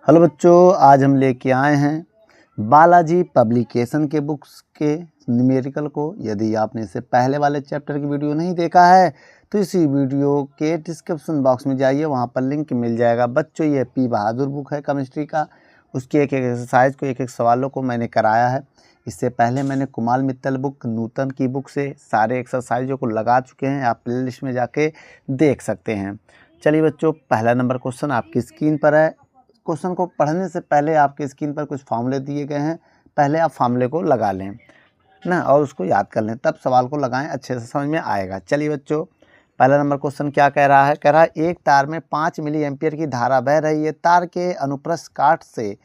Hello बच्चों, आज हम लेके आए हैं बालाजी पब्लिकेशन के बुक्स के न्यूमेरिकल को। यदि आपने इससे पहले वाले चैप्टर की वीडियो नहीं देखा है तो इसी वीडियो के डिस्क्रिप्शन बॉक्स में जाइए, वहां पर लिंक मिल जाएगा। बच्चों, ये पी बहादुर बुक है केमिस्ट्री का, उसकी एक एक एक्सरसाइज को एक सवालों को मैंने कराया है। इससे पहले मैंने कुमार मित्तल बुक नूतन की बुक से सारे एक्सरसाइजों को लगा चुके हैं, आप प्ले लिस्ट में जाके देख सकते हैं। चलिए बच्चों, पहला नंबर क्वेश्चन आपकी स्क्रीन पर है। क्वेश्चन को पढ़ने से पहले आपके स्क्रीन पर कुछ फार्मूले दिए गए हैं, पहले आप फार्मूले को लगा लें ना और उसको याद कर लें, तब सवाल को लगाएं, अच्छे से समझ में आएगा। चलिए बच्चों, पहला नंबर क्वेश्चन क्या कह रहा है? कह रहा है एक तार में 5 मिली एम्पियर की धारा बह रही है। तार के अनुप्रस्थ काट से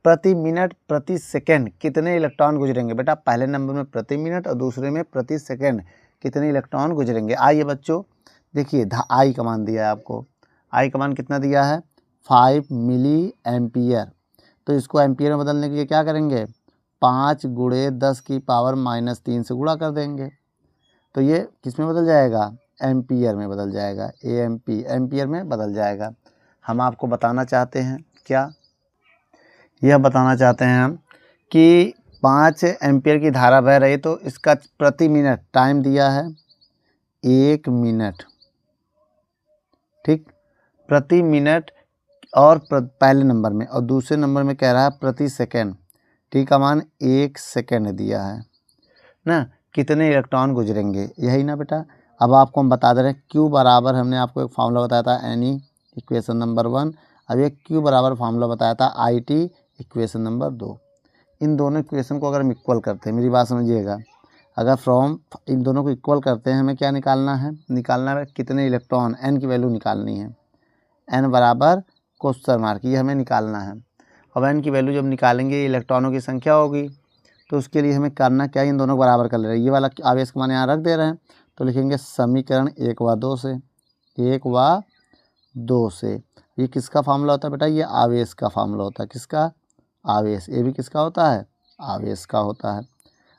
प्रति मिनट प्रति सेकंड कितने इलेक्ट्रॉन गुजरेंगे? बेटा, पहले नंबर में प्रति मिनट और दूसरे में प्रति सेकंड कितने इलेक्ट्रॉन गुजरेंगे। आइए बच्चों देखिए, आई का मान दिया है आपको। आई का मान कितना दिया है? 5 मिली एम्पियर। तो इसको एम्पियर में बदलने के लिए क्या करेंगे? 5 गुणे 10 की पावर -3 से गुणा कर देंगे, तो ये किस में बदल जाएगा? एम्पियर में बदल जाएगा। एएमपी एम्पियर में बदल जाएगा। हम आपको बताना चाहते हैं क्या? यह बताना चाहते हैं हम कि 5 एम्पियर की धारा बह रही है, तो इसका प्रति मिनट टाइम दिया है 1 मिनट, ठीक, प्रति मिनट। और पहले नंबर में और दूसरे नंबर में कह रहा है प्रति सेकंड, टी का मान 1 सेकंड दिया है ना। कितने इलेक्ट्रॉन गुजरेंगे, यही ना बेटा। अब आपको हम बता दे रहे हैं क्यू बराबर, हमने आपको एक फार्मूला बताया था एनी, इक्वेशन नंबर 1। अब एक क्यू बराबर फार्मूला बताया था आई टी, इक्वेशन नंबर 2। इन दोनों इक्वेशन को अगर हम इक्वल करते हैं, मेरी बात समझिएगा, अगर फ्रॉम इन दोनों को इक्वल करते हैं, हमें क्या निकालना है? कितने इलेक्ट्रॉन, एन की वैल्यू निकालनी है। एन बराबर क्वेश्चन मार्क, ये हमें निकालना है। अब एन की वैल्यू जब निकालेंगे, इलेक्ट्रॉनों की संख्या होगी, तो उसके लिए हमें करना क्या है? इन दोनों को बराबर कर ले रहे हैं। ये वाला आवेश का मान यहाँ रख दे रहे हैं, तो लिखेंगे समीकरण 1 व 2 से, 1 व 2 से। ये किसका फार्मूला होता है बेटा? ये आवेश का फार्मूला होता है। किसका? आवेश। ये भी किसका होता है? आवेश का होता है।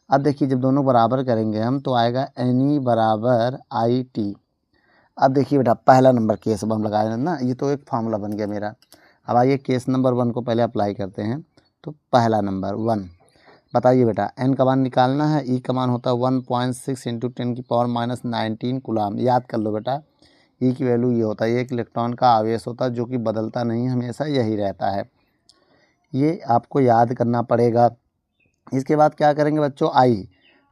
अब देखिए, जब दोनों बराबर करेंगे हम, तो आएगा एन ई बराबर आई टी। अब देखिए बेटा, पहला नंबर केस अब हम लगाए ना, ये तो एक फार्मूला बन गया मेरा। अब आइए केस नंबर 1 को पहले अप्लाई करते हैं। तो पहला नंबर 1, बताइए बेटा, एन का मान निकालना है। ई का मान होता है 1.6 × 10⁻19 कूलाम। याद कर लो बेटा, ई की वैल्यू ये होता है, एक इलेक्ट्रॉन का आवेश होता है जो कि बदलता नहीं, हमेशा यही रहता है। ये आपको याद करना पड़ेगा। इसके बाद क्या करेंगे बच्चों?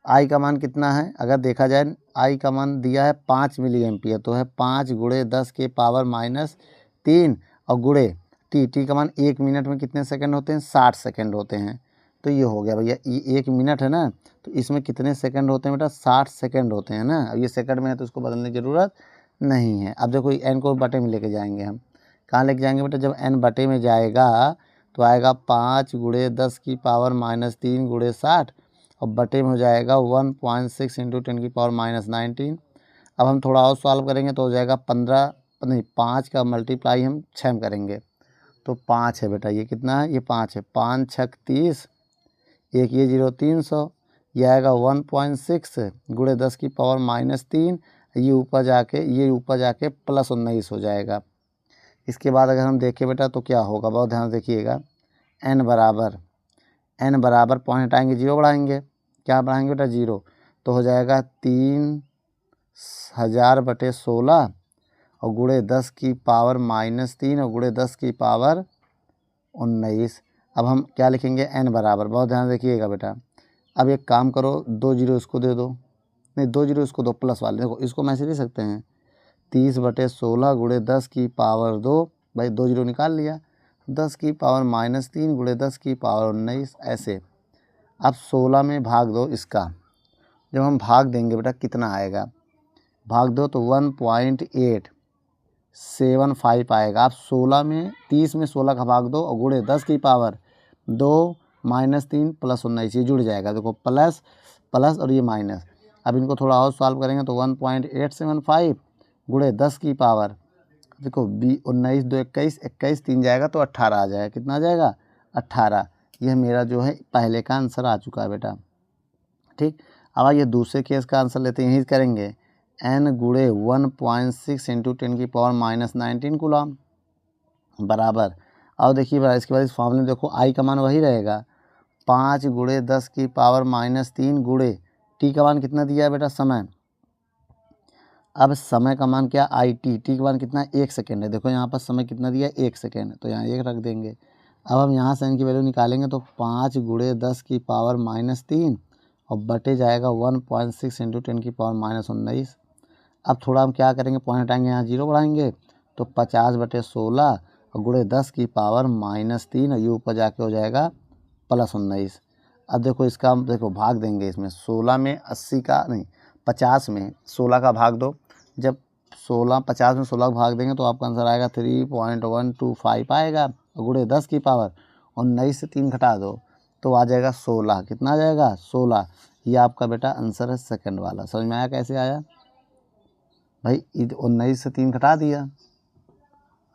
आई का मान कितना है? अगर देखा जाए, आई का मान दिया है 5 मिली एम्पियर, तो है 5 गुणे 10 के पावर -3 और गुणे टी का मान 1 मिनट में कितने सेकंड होते हैं? 60 सेकंड होते हैं। तो ये हो गया भैया, ये 1 मिनट है ना, तो इसमें कितने सेकंड होते हैं बेटा? 60 सेकंड होते हैं ना। अब ये सेकंड में है तो इसको बदलने की ज़रूरत नहीं है। अब देखो, एन को बटे में लेके जाएंगे हम। कहाँ लेके जाएंगे बेटा? जब एन बटे में जाएगा तो आएगा 5 गुणे 10 की पावर -3 गुणे 60 और बटे में हो जाएगा 1.6 × 10⁻19। अब हम थोड़ा और सॉल्व करेंगे तो हो जाएगा 15, नहीं 5 का मल्टीप्लाई हम 6 में करेंगे तो 5 है बेटा। ये कितना है? ये 5 है। 5 6 30, एक ये 0 300, ये आएगा 1.6 गुणे 10 की पावर -3, ये ऊपर जाके +19 हो जाएगा। इसके बाद अगर हम देखें बेटा तो क्या होगा, बहुत ध्यान देखिएगा। एन बराबर पॉइंट हटाएंगे, 0 बढ़ाएंगे, क्या बढ़ाएंगे बेटा? 0, तो हो जाएगा 3000/16 और गुणे 10 की पावर -3 और गुणे 10 की पावर 19। अब हम क्या लिखेंगे? एन बराबर, बहुत ध्यान देखिएगा बेटा। अब एक काम करो, 2 0 इसको दे दो, नहीं 2 0 इसको दो, प्लस वाले देखो, इसको हम ऐसे लिख सकते हैं 30/16 गुणे 10 की पावर 2, भाई 2 0 निकाल लिया, 10 की पावर -3 गुणे 10 की पावर 19, ऐसे। अब 16 में भाग दो इसका, जब हम भाग देंगे बेटा कितना आएगा? भाग दो तो 1.875 आएगा। आप 16 में 30 में 16 का भाग दो और गुणे 10 की पावर 2 -3 +19, ये जुड़ जाएगा। देखो प्लस प्लस और ये माइनस। अब इनको थोड़ा और सॉल्व करेंगे तो 1.875 गुणे 10 की पावर, देखो 19 2 21, 21 3 जाएगा तो 18 आ जाएगा। कितना आ जाएगा? 18। यह मेरा जो है पहले का आंसर आ चुका है बेटा, ठीक। अब आइए दूसरे केस का आंसर लेते हैं, यही करेंगे। n गुणे 1.6 × 10⁻19 कूलम बराबर, और देखिए बेटा इसके बाद इस फॉर्मूले में देखो आई का मान वही रहेगा 5 गुणे 10 की पावर -3 गुणे टी का मान कितना दिया है बेटा समय। अब समय का मान क्या आई टी, टी का मान कितना 1 सेकेंड है। देखो यहाँ पर समय कितना दिया 1 सेकेंड, तो यहाँ 1 रख देंगे। अब हम यहाँ से इनकी वैल्यू निकालेंगे तो 5 गुणे 10 की पावर -3 और बटे जाएगा 1.6 इंटू 10 की पावर -19। अब थोड़ा हम क्या करेंगे पॉइंट हटाएंगे, यहाँ 0 बढ़ाएंगे तो 50/16 और गुणे 10 की पावर -3 और ये ऊपर जाके हो जाएगा +19। अब देखो इसका हम देखो भाग देंगे, इसमें 16 में 80 का नहीं 50 में 16 का भाग दो। जब 50 में 16 का भाग देंगे तो आपका आंसर आएगा 3.125 आएगा और गुणे 10 की पावर 19 से 3 घटा दो तो आ जाएगा 16। कितना आ जाएगा 16। ये आपका बेटा आंसर है सेकंड वाला। समझ में आया कैसे आया भाई। 19 से 3 घटा दिया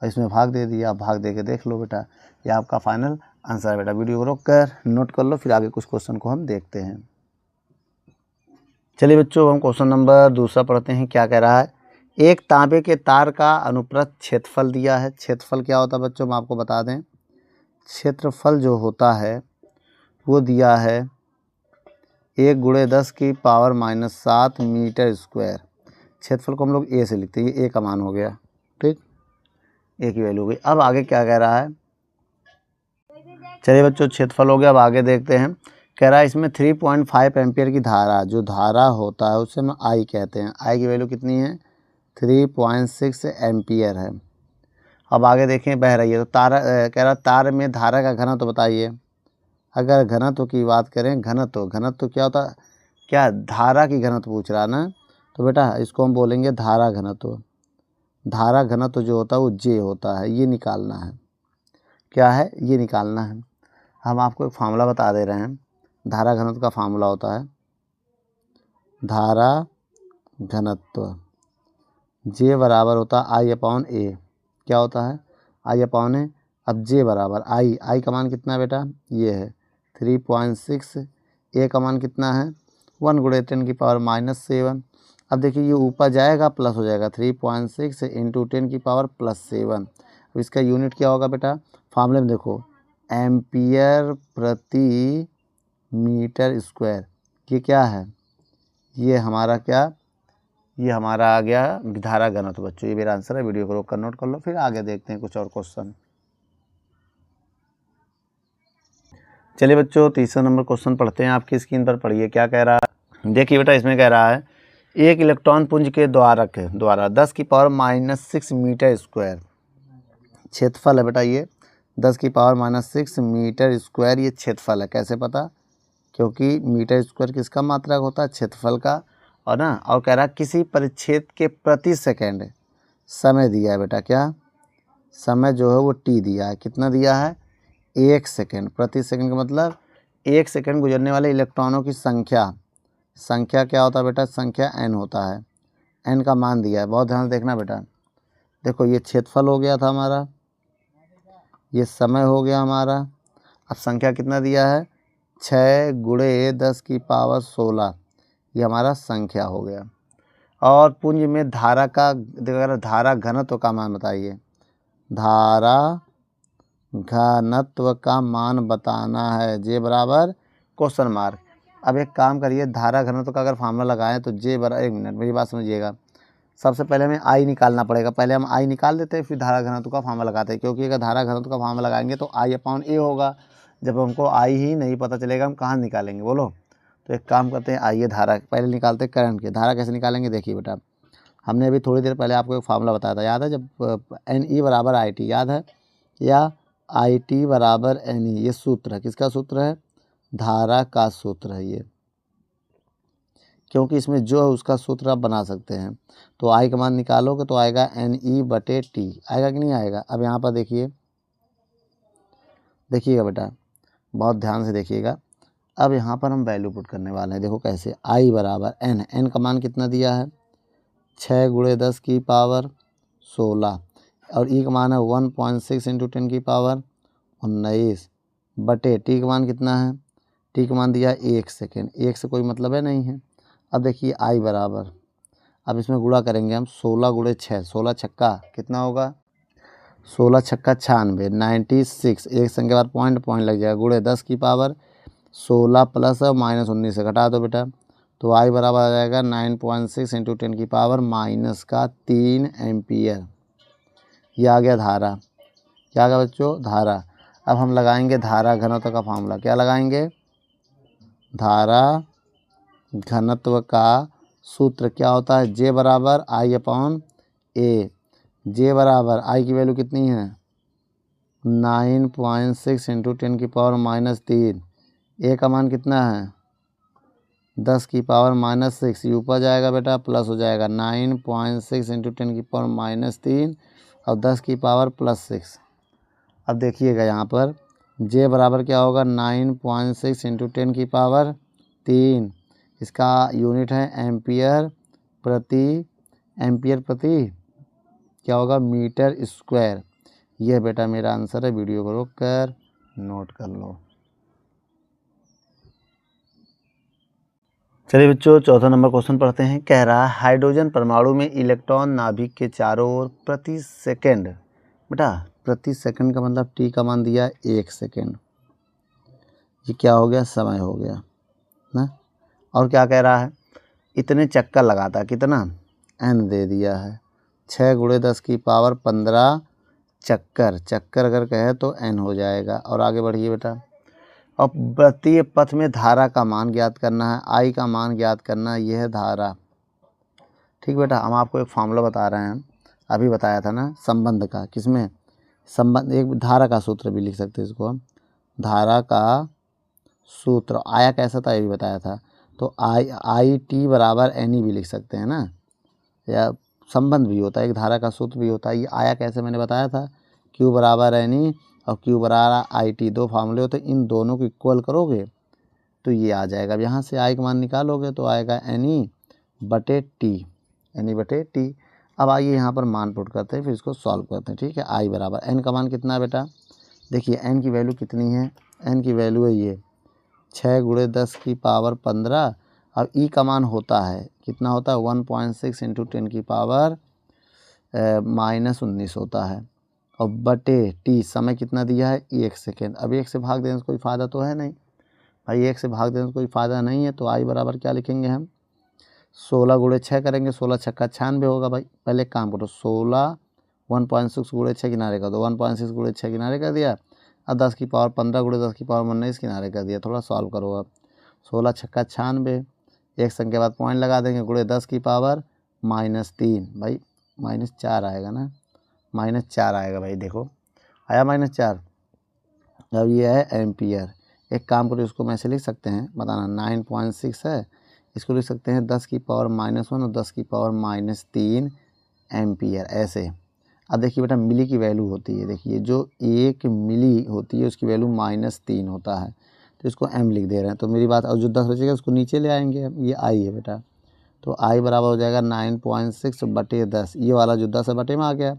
और इसमें भाग दे दिया, भाग दे के देख लो बेटा, ये आपका फाइनल आंसर है बेटा। वीडियो को रोक कर नोट कर लो, फिर आगे कुछ क्वेश्चन को हम देखते हैं। चलिए बच्चों हम क्वेश्चन नंबर दूसरा पढ़ते हैं। क्या कह रहा है, एक तांबे के तार का अनुप्रस्थ क्षेत्रफल दिया है। क्षेत्रफल क्या होता है बच्चों हम आपको बता दें। क्षेत्रफल जो होता है वो दिया है 1 गुणे 10 की पावर -7 मीटर स्क्वायर। क्षेत्रफल को हम लोग ए से लिखते हैं, ये ए का मान हो गया, ठीक, ए की वैल्यू हो गई। अब आगे क्या कह रहा है, चलिए बच्चों क्षेत्रफल हो गया। अब आगे देखते हैं। कह रहा है इसमें 3.5 एम्पियर की धारा, जो धारा होता है उसे हम आई कहते हैं। आई की वैल्यू कितनी है 3.6 एम्पियर है। अब आगे देखें बह रही है तो तारा कह रहा तार में धारा का घनत्व तो बताइए। अगर घनत्व की बात करें, घनत्व क्या होता है, क्या धारा की घनत्व पूछ रहा ना, तो बेटा इसको हम बोलेंगे धारा घनत्व। धारा घनत्व जो होता है वो जे होता है, ये निकालना है। क्या है, ये निकालना है। हम आपको एक फार्मूला बता दे रहे हैं। धारा घनत्व का फार्मूला होता है धारा घनत्व जे बराबर होता है I/A। क्या होता है I/A। अब जे बराबर आई का मान कितना है बेटा, ये है 3.6। ए का मान कितना है 1 गुणे 10 की पावर -7। अब देखिए ये ऊपर जाएगा प्लस हो जाएगा 3.6 इंटू 10 की पावर +7। अब इसका यूनिट क्या होगा बेटा, फार्मूले में देखो एम्पियर प्रति मीटर स्क्वायर। ये क्या है, ये हमारा क्या, ये हमारा आ गया धारा घनत्व। बच्चों ये मेरा आंसर है। वीडियो को रोक कर नोट कर लो, फिर आगे देखते हैं कुछ और क्वेश्चन। चलिए बच्चों तीसरा नंबर क्वेश्चन पढ़ते हैं। आपकी स्क्रीन पर पढ़िए क्या कह रहा है। देखिए बेटा इसमें कह रहा है एक इलेक्ट्रॉन पुंज के द्वारा 10 की पावर -6 मीटर स्क्वायर क्षेत्रफल है बेटा। ये 10 की पावर -6 मीटर स्क्वायर ये क्षेत्रफल है। कैसे पता, क्योंकि मीटर स्क्वायर किसका मात्रक होता है, क्षेत्रफल का, और ना, और कह रहा है किसी परिच्छेद के प्रति सेकंड समय दिया है बेटा। क्या समय जो है वो टी दिया है। कितना दिया है 1 सेकंड। प्रति सेकंड का मतलब 1 सेकंड गुजरने वाले इलेक्ट्रॉनों की संख्या क्या होता है बेटा, संख्या n होता है। n का मान दिया है, बहुत ध्यान से देखना बेटा। देखो ये क्षेत्रफल हो गया था हमारा, ये समय हो गया हमारा। अब संख्या कितना दिया है 6 गुणे 10 की पावर 16, ये हमारा संख्या हो गया। और पुंज में धारा का, धारा घनत्व का मान बताइए। धारा घनत्व का मान बताना है, जे बराबर क्वेश्चन मार्क। अब एक काम करिए, धारा घनत्व का अगर फार्मूला लगाएं तो जे बराबर, एक मिनट मेरी बात समझिएगा, सबसे पहले हमें आई निकालना पड़ेगा। पहले हम आई निकाल देते हैं फिर धारा घनत्व का फार्मूला लगाते हैं, क्योंकि अगर धारा घनत्व का फार्मूला लगाएंगे तो I/A होगा। जब हमको आई ही नहीं पता चलेगा हम कहाँ निकालेंगे बोलो। तो एक काम करते हैं, आइए धारा पहले निकालते हैं करंट के। धारा कैसे निकालेंगे देखिए बेटा, हमने अभी थोड़ी देर पहले आपको एक फार्मूला बताया था, याद है, जब NE बराबर IT, याद है, या IT बराबर NE, ये सूत्र है। किसका सूत्र है, धारा का सूत्र है ये, क्योंकि इसमें जो है उसका सूत्र आप बना सकते हैं। तो आई का मान निकालोगे तो आएगा NE/T, आएगा कि नहीं आएगा। अब यहाँ पर देखिएगा बेटा, बहुत ध्यान से देखिएगा। अब यहाँ पर हम वैल्यू पुट करने वाले हैं। देखो कैसे, आई बराबर n का मान कितना दिया है 6 गुणे 10 की पावर 16 और ई का मान है 1.6 इंटू 10 की पावर 19 बटे टी का मान कितना है, टी का मान दिया है 1 सेकेंड। 1 से कोई मतलब है नहीं है। अब देखिए आई बराबर, अब इसमें गुणा करेंगे हम 16 गुणे 6, 16 छक्का कितना होगा 16 छक्का 96, 96, एक संख्या के बाद पॉइंट पॉइंट लग जाएगा, गुणे 10 की पावर 16 प्लस माइनस 19 से घटा दो बेटा, तो आई बराबर आ जाएगा 9.6 इंटू 10 की पावर माइनस का 3 एम्पियर। ये आ गया धारा, क्या आ गया बच्चों, धारा। अब हम लगाएंगे धारा घनत्व का फार्मूला, क्या लगाएंगे, धारा घनत्व का सूत्र क्या होता है, जे बराबर आई अपॉन ए। जे बराबर आई की वैल्यू कितनी है 9.6 इंटू 10 की पावर माइनस 3, ए का मान कितना है 10 की पावर माइनस 6, ये ऊपर जाएगा बेटा प्लस हो जाएगा 9.6 इंटू 10 की पावर माइनस 3 और 10 की पावर प्लस 6। अब देखिएगा यहाँ पर जे बराबर क्या होगा 9.6 इंटू 10 की पावर 3, इसका यूनिट है एम्पियर प्रति क्या होगा मीटर स्क्वायर। यह बेटा मेरा आंसर है, वीडियो को रोक कर नोट कर लो। चलिए बच्चों चौथा नंबर क्वेश्चन पढ़ते हैं। कह रहा है हाइड्रोजन परमाणु में इलेक्ट्रॉन नाभिक के चारों ओर प्रति सेकंड, बेटा प्रति सेकंड का मतलब टी का मान दिया 1 सेकंड, ये क्या हो गया समय हो गया ना। और क्या कह रहा है इतने चक्कर लगाता है, कितना n दे दिया है 6 गुणे 10 की पावर 15 चक्कर, चक्कर अगर कहे तो n हो जाएगा। और आगे बढ़िए बेटा, और वृत्तीय पथ में धारा का मान ज्ञात करना है, I का मान ज्ञात करना है, यह है धारा। ठीक बेटा, हम आपको एक फार्मूला बता रहे हैं, अभी बताया था ना संबंध का, किसमें संबंध, एक धारा का सूत्र भी लिख सकते हैं इसको हम, धारा का सूत्र आया कैसा था ये भी बताया था। तो आई टी बराबर एन ई भी लिख सकते हैं ना, या संबंध भी होता है, एक धारा का सूत्र भी होता है। ये आया कैसे मैंने बताया था, क्यू बराबर एन ई और क्यू बराबर आई टी, दो फार्मूले होते हैं, इन दोनों को इक्वल करोगे तो ये आ जाएगा। अब यहाँ से आई का मान निकालोगे तो आएगा एन ई बटे टी, एन ई बटे टी। अब आइए यहाँ पर मान पुट करते हैं, फिर इसको सॉल्व करते हैं। ठीक है, आई बराबर एन का मान कितना है बेटा, देखिए एन की वैल्यू कितनी है, एन की वैल्यू है ये 6 गुणे 10 की पावर 15। अब ई का मान होता है कितना होता है 1.6 इंटू 10 की पावर माइनस 19 होता है, और बटे टी समय कितना दिया है 1 सेकेंड। अब 1 से भाग देने से कोई फ़ायदा तो है नहीं भाई, 1 से भाग देने से कोई फ़ायदा नहीं है, तो आई बराबर क्या लिखेंगे हम 16 गुणे 6 करेंगे, 16 छक्का 96 होगा भाई। पहले काम करो 16 1.6 गुणे 6 किनारे कर दो, 1.6 गुणे 6 किनारे कर दिया, और 10 की पावर 15 गुणे 10 की पावर 19 किनारे कर दिया। थोड़ा सॉल्व करो अब, 16 छक्का 96, एक संख्या के बाद पॉइंट लगा देंगे, गुणे 10 की पावर माइनस 3, भाई माइनस 4 आएगा ना, माइनस 4 आएगा भाई, देखो आया माइनस 4। अब ये है एम्पियर, एक काम करो इसको मैं ऐसे लिख सकते हैं, बताना 9.6 है, इसको लिख सकते हैं 10 की पावर -1 और 10 की पावर -3 एम्पियर ऐसे। अब देखिए बेटा मिली की वैल्यू होती है, देखिए जो 1 मिली होती है उसकी वैल्यू -3 होता है, तो इसको m लिख दे रहे हैं। तो मेरी बात, और जो 10 बचेगा उसको नीचे ले आएंगे, ये i है बेटा, तो i बराबर हो जाएगा 9.6 बटे 10, ये वाला जो 10 है बटे में आ गया।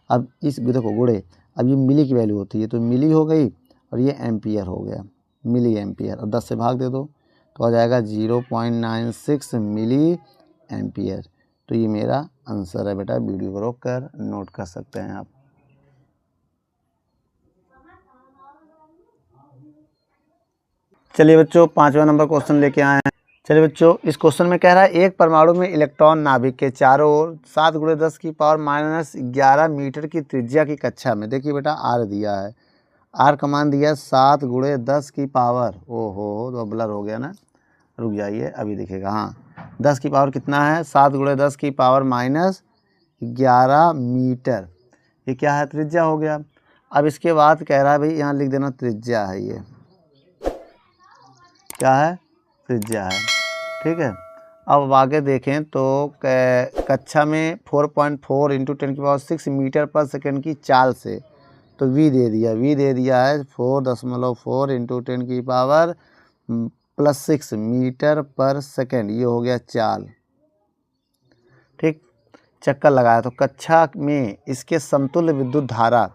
अब इस देखो गुणे, अब ये मिली की वैल्यू होती है तो मिली हो गई, और ये एम्पियर हो गया मिली एम्पियर, और 10 से भाग दे दो तो आ जाएगा 0.96 मिली एम्पियर। तो ये मेरा आंसर है बेटा, वीडियो को रोक कर नोट कर सकते हैं आप। चलिए बच्चों 5वां नंबर क्वेश्चन लेके आए हैं। चलिए बच्चों इस क्वेश्चन में कह रहा है एक परमाणु में इलेक्ट्रॉन नाभिक के चारों ओर 7 गुणे 10 की पावर -11 मीटर की त्रिज्या की कक्षा में, देखिए बेटा आर दिया है, आर का मान दिया 7 गुणे 10 की पावर, ओहो तो ब्लर हो गया ना, रुक जाइए अभी दिखेगा, हाँ 10 की पावर कितना है 7 गुणे 10 की पावर -11 मीटर, ये क्या है त्रिज्या हो गया। अब इसके बाद कह रहा है भाई यहाँ लिख देना त्रिज्या है, ये क्या है त्रिज्या है, ठीक है। अब आगे देखें तो कक्षा में 4.4 इंटू 10 की पावर 6 मीटर पर सेकंड की चाल से, तो v दे दिया है 4.4 इंटू 10 की पावर +6 मीटर पर सेकंड, ये हो गया चाल, ठीक। चक्कर लगाया तो कक्षा में इसके समतुल्य विद्युत धारा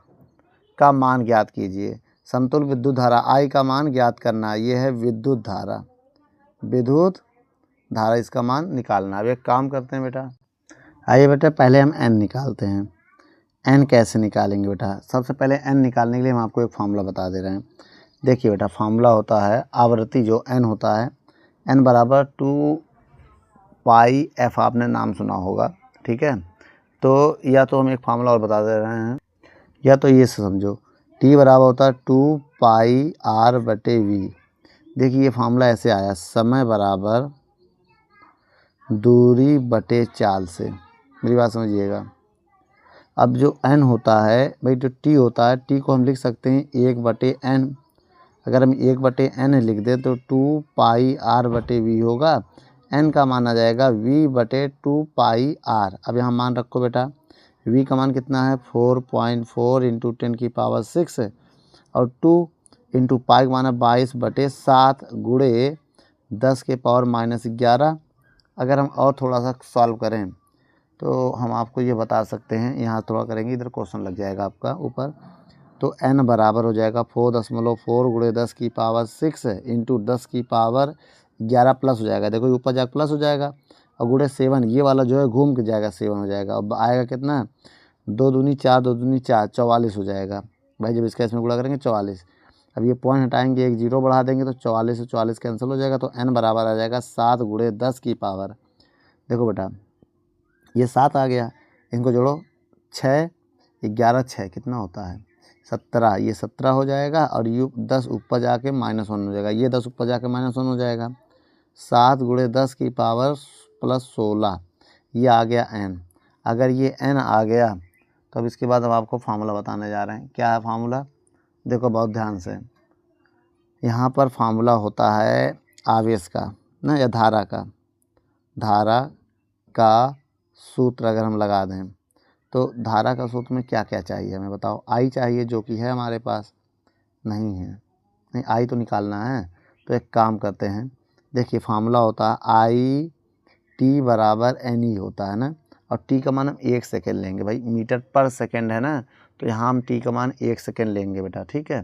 का मान ज्ञात कीजिए। समतुल्य विद्युत धारा I का मान ज्ञात करना, ये है विद्युत धारा इसका मान निकालना। अब एक काम करते हैं बेटा, आइए बेटा पहले हम n निकालते हैं, एन कैसे निकालेंगे बेटा? सबसे पहले एन निकालने के लिए हम आपको एक फार्मूला बता दे रहे हैं। देखिए बेटा, फार्मूला होता है आवृत्ति जो एन होता है, एन बराबर 2 पाई एफ, आपने नाम सुना होगा, ठीक है। तो या तो हम एक फार्मूला और बता दे रहे हैं, या तो ये समझो, टी बराबर होता है 2 पाई आर बटे वी। देखिए ये फार्मूला ऐसे आया, समय बराबर दूरी बटे चाल से। मेरी बात समझिएगा। अब जो n होता है भाई, जो t होता है, t को हम लिख सकते हैं 1/n। अगर हम 1/n लिख दें तो 2 पाई r बटे वी होगा। n का मान आ जाएगा v बटे 2 पाई r। अब यहाँ मान रखो बेटा, v का मान कितना है 4.4 इंटू 10⁻6 और 2 इंटू पाई का मान है 22/7 गुणे 10⁻11। अगर हम और थोड़ा सा सॉल्व करें तो हम आपको ये बता सकते हैं, यहाँ थोड़ा करेंगे, इधर क्वेश्चन लग जाएगा आपका ऊपर। तो n बराबर हो जाएगा 4.4 गुणे 10⁻6 इंटू 10⁻11 प्लस हो जाएगा। देखो ऊपर जाकर प्लस हो जाएगा और गुणे 7, ये वाला जो है घूम के जाएगा 7 हो जाएगा। अब आएगा कितना, 2 दूनी 4, 2 दूनी 4, 44 हो जाएगा भाई। जब इसका इसमें गुणा करेंगे 44। अब ये पॉइंट हटाएंगे, एक जीरो बढ़ा देंगे तो 44 से 44 कैंसिल हो जाएगा। तो n बराबर आ जाएगा 7 गुणे 10 की पावर। देखो बेटा ये 7 आ गया, इनको जोड़ो 6, 11, 6 कितना होता है 17। ये 17 हो जाएगा और ये 10 ऊपर जाके -1 हो जाएगा, ये 10 ऊपर जाके -1 हो जाएगा। 7 गुणे 10 की पावर प्लस 16, ये आ गया n। अगर ये n आ गया तो अब इसके बाद हम आपको फार्मूला बताने जा रहे हैं। क्या है फार्मूला? देखो बहुत ध्यान से, यहाँ पर फार्मूला होता है आवेश का ना, या धारा का। धारा का सूत्र अगर हम लगा दें तो धारा का सूत्र में क्या क्या चाहिए हमें बताओ? आई चाहिए, जो कि है हमारे पास नहीं है। नहीं, आई तो निकालना है। तो एक काम करते हैं, देखिए फार्मूला होता है आई टी बराबर एन ई होता है ना, और टी का मान हम 1 सेकेंड लेंगे भाई, मीटर पर सेकेंड है ना, तो यहाँ हम टी का मान 1 सेकेंड लेंगे बेटा, ठीक है।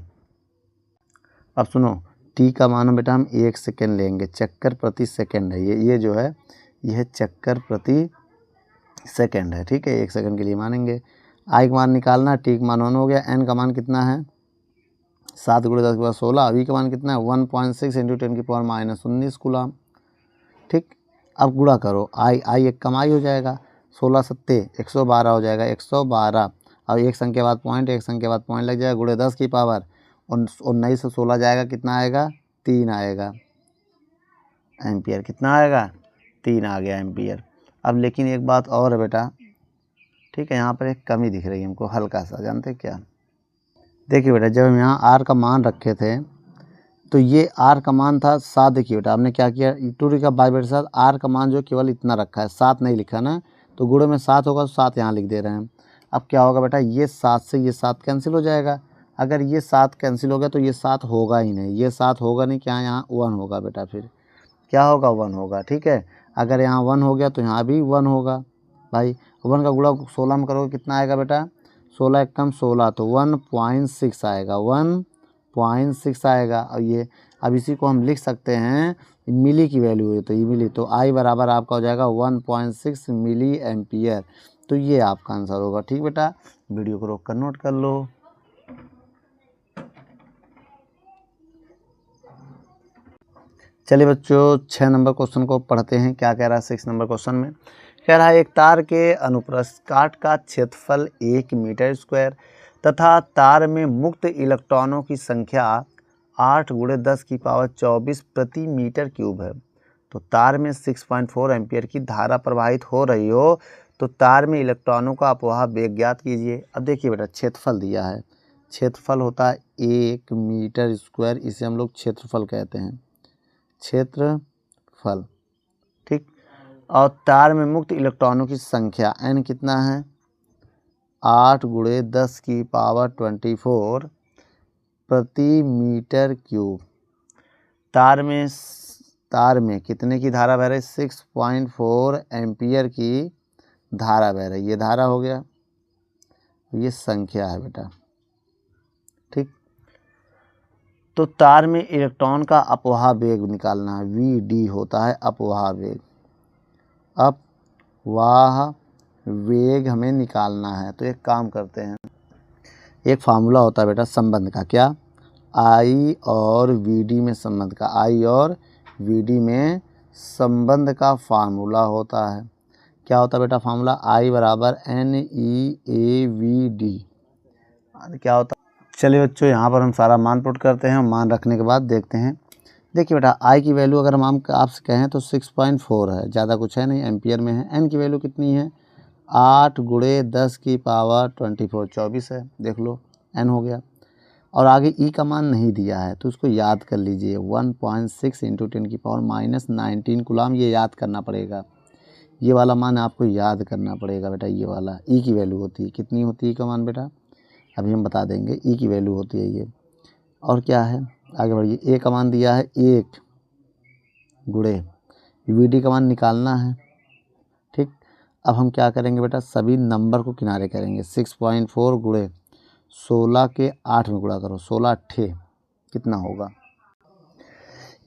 अब सुनो, टी का मान बेटा हम 1 सेकेंड लेंगे, चक्कर प्रति सेकेंड है ये जो है, यह चक्कर प्रति सेकेंड है, ठीक है। 1 सेकेंड के लिए मानेंगे। आई का मान निकालना, टी का मान 1 हो गया। एन का मान कितना है 7 गुणे 10 के बाद 16। वी का मान कितना है 1.6 इंटू 10⁻−19 कूलम, ठीक। अब गुणा करो, आई एक कम आई हो जाएगा, 16 सत्ते 112 हो जाएगा, 112। अब एक संख्या बाद पॉइंट, एक संख्या बाद पॉइंट लग जाएगा, गुणे 10 की पावर 19 से 16 जाएगा, कितना आएगा 3 आएगा एम्पियर। कितना आएगा 3 आ गया एम्पियर। अब लेकिन एक बात और है बेटा, ठीक है, यहाँ पर एक कमी दिख रही है हमको हल्का सा, जानते क्या? देखिए बेटा, जब हम यहाँ आर का मान रखे थे तो ये आर का मान था 7। देखिए बेटा हमने क्या किया, 2 का बाई बटे 7, आर का मान जो केवल इतना रखा है, 7 नहीं लिखा ना, तो गुणे में 7 होगा तो 7 यहाँ लिख दे रहे हैं। अब क्या होगा बेटा, ये 7 से ये 7 कैंसिल हो जाएगा। अगर ये 7 कैंसिल हो गया तो ये 7 होगा ही नहीं, ये 7 होगा नहीं, क्या यहाँ 1 होगा बेटा, फिर क्या होगा 1 होगा, ठीक है। अगर यहाँ 1 हो गया तो यहाँ भी 1 होगा भाई। 1 का गुणा 16 में करोगे कितना आएगा बेटा, 16 एक कम 16, तो 1.6 आएगा, 1.6 आएगा। और ये अब इसी को हम लिख सकते हैं मिली की वैल्यू है, तो ये मिली, तो आई बराबर आपका हो जाएगा 1.6 मिली एम्पियर। तो ये आपका आंसर होगा, ठीक बेटा। वीडियो को रोक कर नोट कर लो। चलिए बच्चों 6 नंबर क्वेश्चन को पढ़ते हैं। क्या कह रहा है 6 नंबर क्वेश्चन में? कह रहा है एक तार के अनुप्रस्थ काट का क्षेत्रफल 1 मीटर स्क्वायर तथा तार में मुक्त इलेक्ट्रॉनों की संख्या 8 गुणे 10 की पावर 24 प्रति मीटर क्यूब है। तो तार में 6.4 एम्पियर की धारा प्रवाहित हो रही हो, तो तार में इलेक्ट्रॉनों का अपवाह वेग ज्ञात कीजिए। अब देखिए बेटा, क्षेत्रफल दिया है, क्षेत्रफल होता है 1 मीटर स्क्वायर, इसे हम लोग क्षेत्रफल कहते हैं, क्षेत्रफल, ठीक। और तार में मुक्त इलेक्ट्रॉनों की संख्या n कितना है 8 गुणे 10 की पावर 24 प्रति मीटर क्यूब। तार में कितने की धारा बह रही, 6.4 एम्पियर की धारा बह रही, ये धारा हो गया, ये संख्या है बेटा, ठीक। तो तार में इलेक्ट्रॉन का अपवाह वेग निकालना है, वी डी होता है अपवाह वेग। अपवाह वेग हमें निकालना है। तो एक काम करते हैं, एक फार्मूला होता है बेटा संबंध का, क्या, आई और वी डी में संबंध का, आई और वी डी में संबंध का फार्मूला होता है। क्या होता है बेटा फार्मूला, आई बराबर N E A V D. क्या होता है, चलिए बच्चों यहाँ पर हम सारा मान पुट करते हैं, मान रखने के बाद देखते हैं। देखिए बेटा आई की वैल्यू अगर हम आपसे कहें तो 6.4 है, ज़्यादा कुछ है नहीं, एम्पियर में है। एन की वैल्यू कितनी है, 8 गुणे 10 की पावर 24, 24 है, देख लो एन हो गया। और आगे ई का मान नहीं दिया है तो उसको याद कर लीजिए, 1.6 इंटू 10 की पावर -19 कूलाम, ये याद करना पड़ेगा। ये वाला मान आपको याद करना पड़ेगा बेटा, ये वाला ई की वैल्यू होती है, कितनी होती है ई का मान बेटा, अभी हम बता देंगे, ई की वैल्यू होती है ये। और क्या है, आगे बढ़िए, ए का मान दिया है 1 गुणे वी डी का मान निकालना है, ठीक। अब हम क्या करेंगे बेटा, सभी नंबर को किनारे करेंगे, 6.4 गुणे 16 के 8 में गुणा करो, 16 अट्ठे कितना होगा,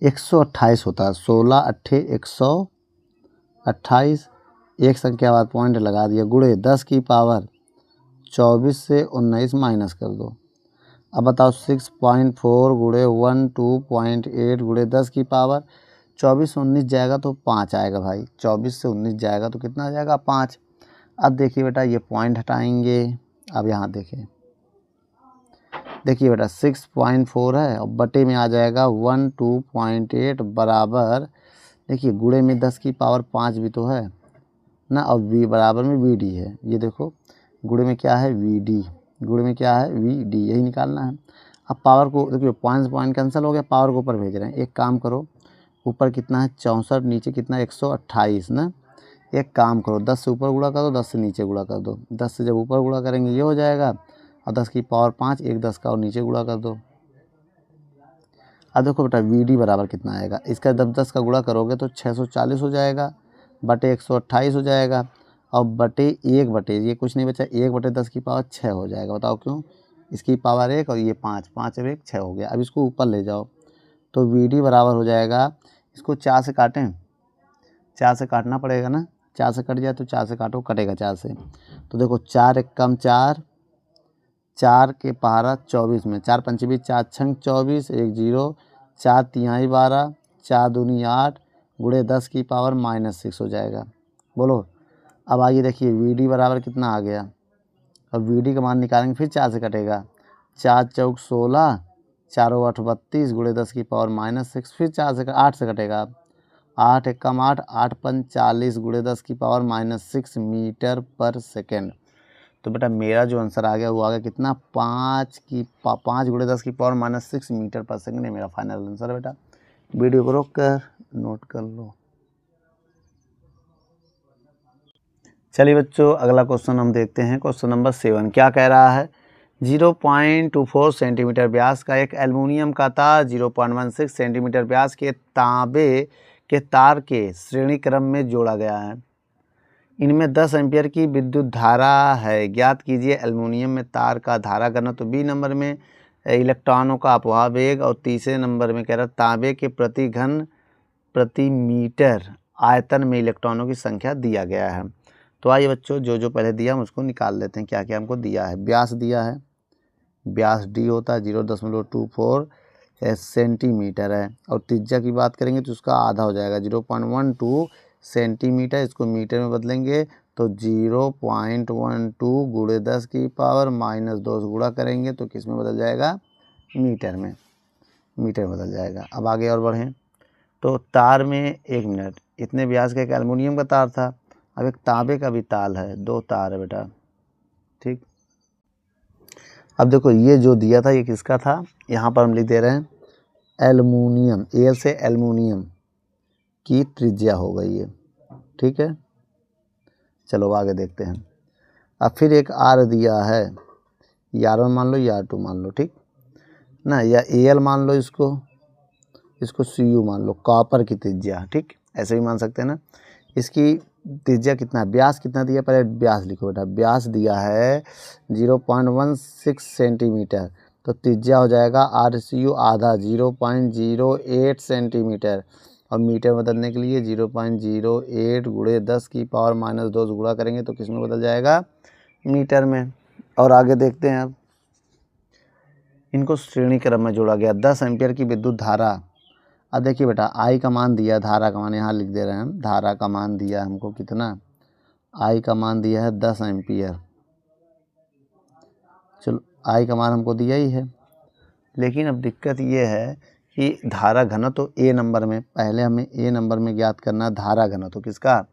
128 होता है, 16 अट्ठे 128, एक संख्या बाद पॉइंट लगा दिया, गुणे 10 की पावर 24 से 19 माइनस कर दो। अब बताओ 6.4 गुणे 12.8 गुणे 10 की पावर 24 से 19 जाएगा तो 5 आएगा भाई, 24 से 19 जाएगा तो कितना आ जाएगा, 5। अब देखिए बेटा ये पॉइंट हटाएंगे, अब यहाँ देखें, देखिए बेटा 6.4 है और बटे में आ जाएगा 12.8 बराबर, देखिए गुणे में 10 की पावर 5 भी तो है ना, और वी बराबर में वी डी है, ये देखो गुणे में क्या है वी डी, गुणे में क्या है वी डी, यही निकालना है। अब पावर को देखिए, पॉइंट कैंसिल हो गया, पावर को ऊपर भेज रहे हैं। एक काम करो, ऊपर कितना है 64, नीचे कितना 128 ना, एक काम करो 10 से ऊपर गुणा कर दो, 10 से नीचे गुणा कर दो, 10 से जब ऊपर गुणा करेंगे ये हो जाएगा, और 10 की पावर 5, एक 10 का और नीचे गुणा कर दो। अब देखो बेटा वी डी बराबर कितना आएगा, इसका जब 10 का गुणा करोगे तो 640 हो जाएगा, बटे 128 हो जाएगा, और बटे 1 बटे ये कुछ नहीं बचा, 1 बटे 10 की पावर 6 हो जाएगा। बताओ क्यों, इसकी पावर 1 और ये 5, 5 और 1 6 हो गया। अब इसको ऊपर ले जाओ तो वी डी बराबर हो जाएगा, इसको 4 से काटें, 4 से काटना पड़ेगा ना, 4 से कट जाए तो 4 से काटो, कटेगा 4 से, तो देखो 4 एक कम 4, 4 के पहाड़ा 24 में, 4 पंचे 20, 4 छंग 24, 1 0, 4 तिहाई 12, 4 दूनी 8 गुणे 10 की पावर -6 हो जाएगा। बोलो अब आइए देखिए वी डी बराबर कितना आ गया, अब वी डी का मान निकालेंगे, फिर 4 से कटेगा, 4 चौक 16, 4 8 32 गुणे 10 की पावर -6, फिर 4 से 8 से कटेगा, 8 एक कम 8, 8 पंच 40 गुणे 10 की पावर -6 मीटर पर सेकेंड। तो बेटा मेरा जो आंसर आ गया वो आ गया कितना, 5 गुणे 10 की पावर -6 मीटर पर सेकेंड है मेरा फाइनल आंसर बेटा। वीडियो को रोक कर नोट कर लो। चलिए बच्चों अगला क्वेश्चन हम देखते हैं, क्वेश्चन नंबर 7 क्या कह रहा है, 0.24 सेंटीमीटर व्यास का एक एल्युमिनियम का तार 0.16 सेंटीमीटर व्यास के तांबे के तार के श्रेणी क्रम में जोड़ा गया है, इनमें 10 एम्पियर की विद्युत धारा है, ज्ञात कीजिए एल्युमिनियम में तार का धारा घनत्व। तो बी नंबर में इलेक्ट्रॉनों का अपवाह वेग, और तीसरे नंबर में कह रहा तांबे के प्रति घन प्रति मीटर आयतन में इलेक्ट्रॉनों की संख्या दिया गया है। तो आइए बच्चों जो जो पहले दिया हम उसको निकाल लेते हैं, क्या क्या हमको दिया है। व्यास दिया है, व्यास डी होता है 0.24 सेंटीमीटर है, और त्रिज्या की बात करेंगे तो उसका आधा हो जाएगा 0.12 सेंटीमीटर, इसको मीटर में बदलेंगे तो 0.12 गुणे 10 की पावर -2 गुणा करेंगे तो किस में बदल जाएगा, मीटर में, मीटर में बदल जाएगा। अब आगे और बढ़ें तो तार में, एक मिनट, इतने व्यास का एक एल्युमिनियम का तार था, अब एक तांबे का भी तार है, 2 तार है बेटा, ठीक। अब देखो ये जो दिया था ये किसका था, यहाँ पर हम लिख दे रहे हैं एल्युमिनियम, एल से एल्युमिनियम की त्रिज्या हो गई है, ठीक है। चलो आगे देखते हैं। अब फिर एक आर दिया है, R1 मान लो या R2 मान लो, ठीक ना, या AL मान लो, इसको CU मान लो, कॉपर की त्रिज्या, ठीक, ऐसे भी मान सकते हैं ना। इसकी त्रिज्या कितना है, व्यास कितना दिया, पहले व्यास लिखो बेटा, व्यास दिया है 0.16 सेंटीमीटर, तो त्रिज्या हो जाएगा RCU आधा 0.08 सेंटीमीटर, और मीटर बदलने के लिए 0.08 गुणे 10 की पावर -2 से गुणा करेंगे तो किस में बदल जाएगा, मीटर में। और आगे देखते हैं अब, इनको श्रेणी क्रम में जोड़ा गया। 10 एम्पियर की विद्युत धारा। अब देखिए बेटा, आई का मान दिया, धारा का मान यहाँ लिख दे रहे हैं हम, धारा का मान दिया हमको कितना, आई का मान दिया है 10 एम्पियर। चलो आई का मान हमको दिया ही है, लेकिन अब दिक्कत ये है कि धारा घनत्व तो ए नंबर में, पहले हमें ए नंबर में ज्ञात करना धारा घनत्व किसका,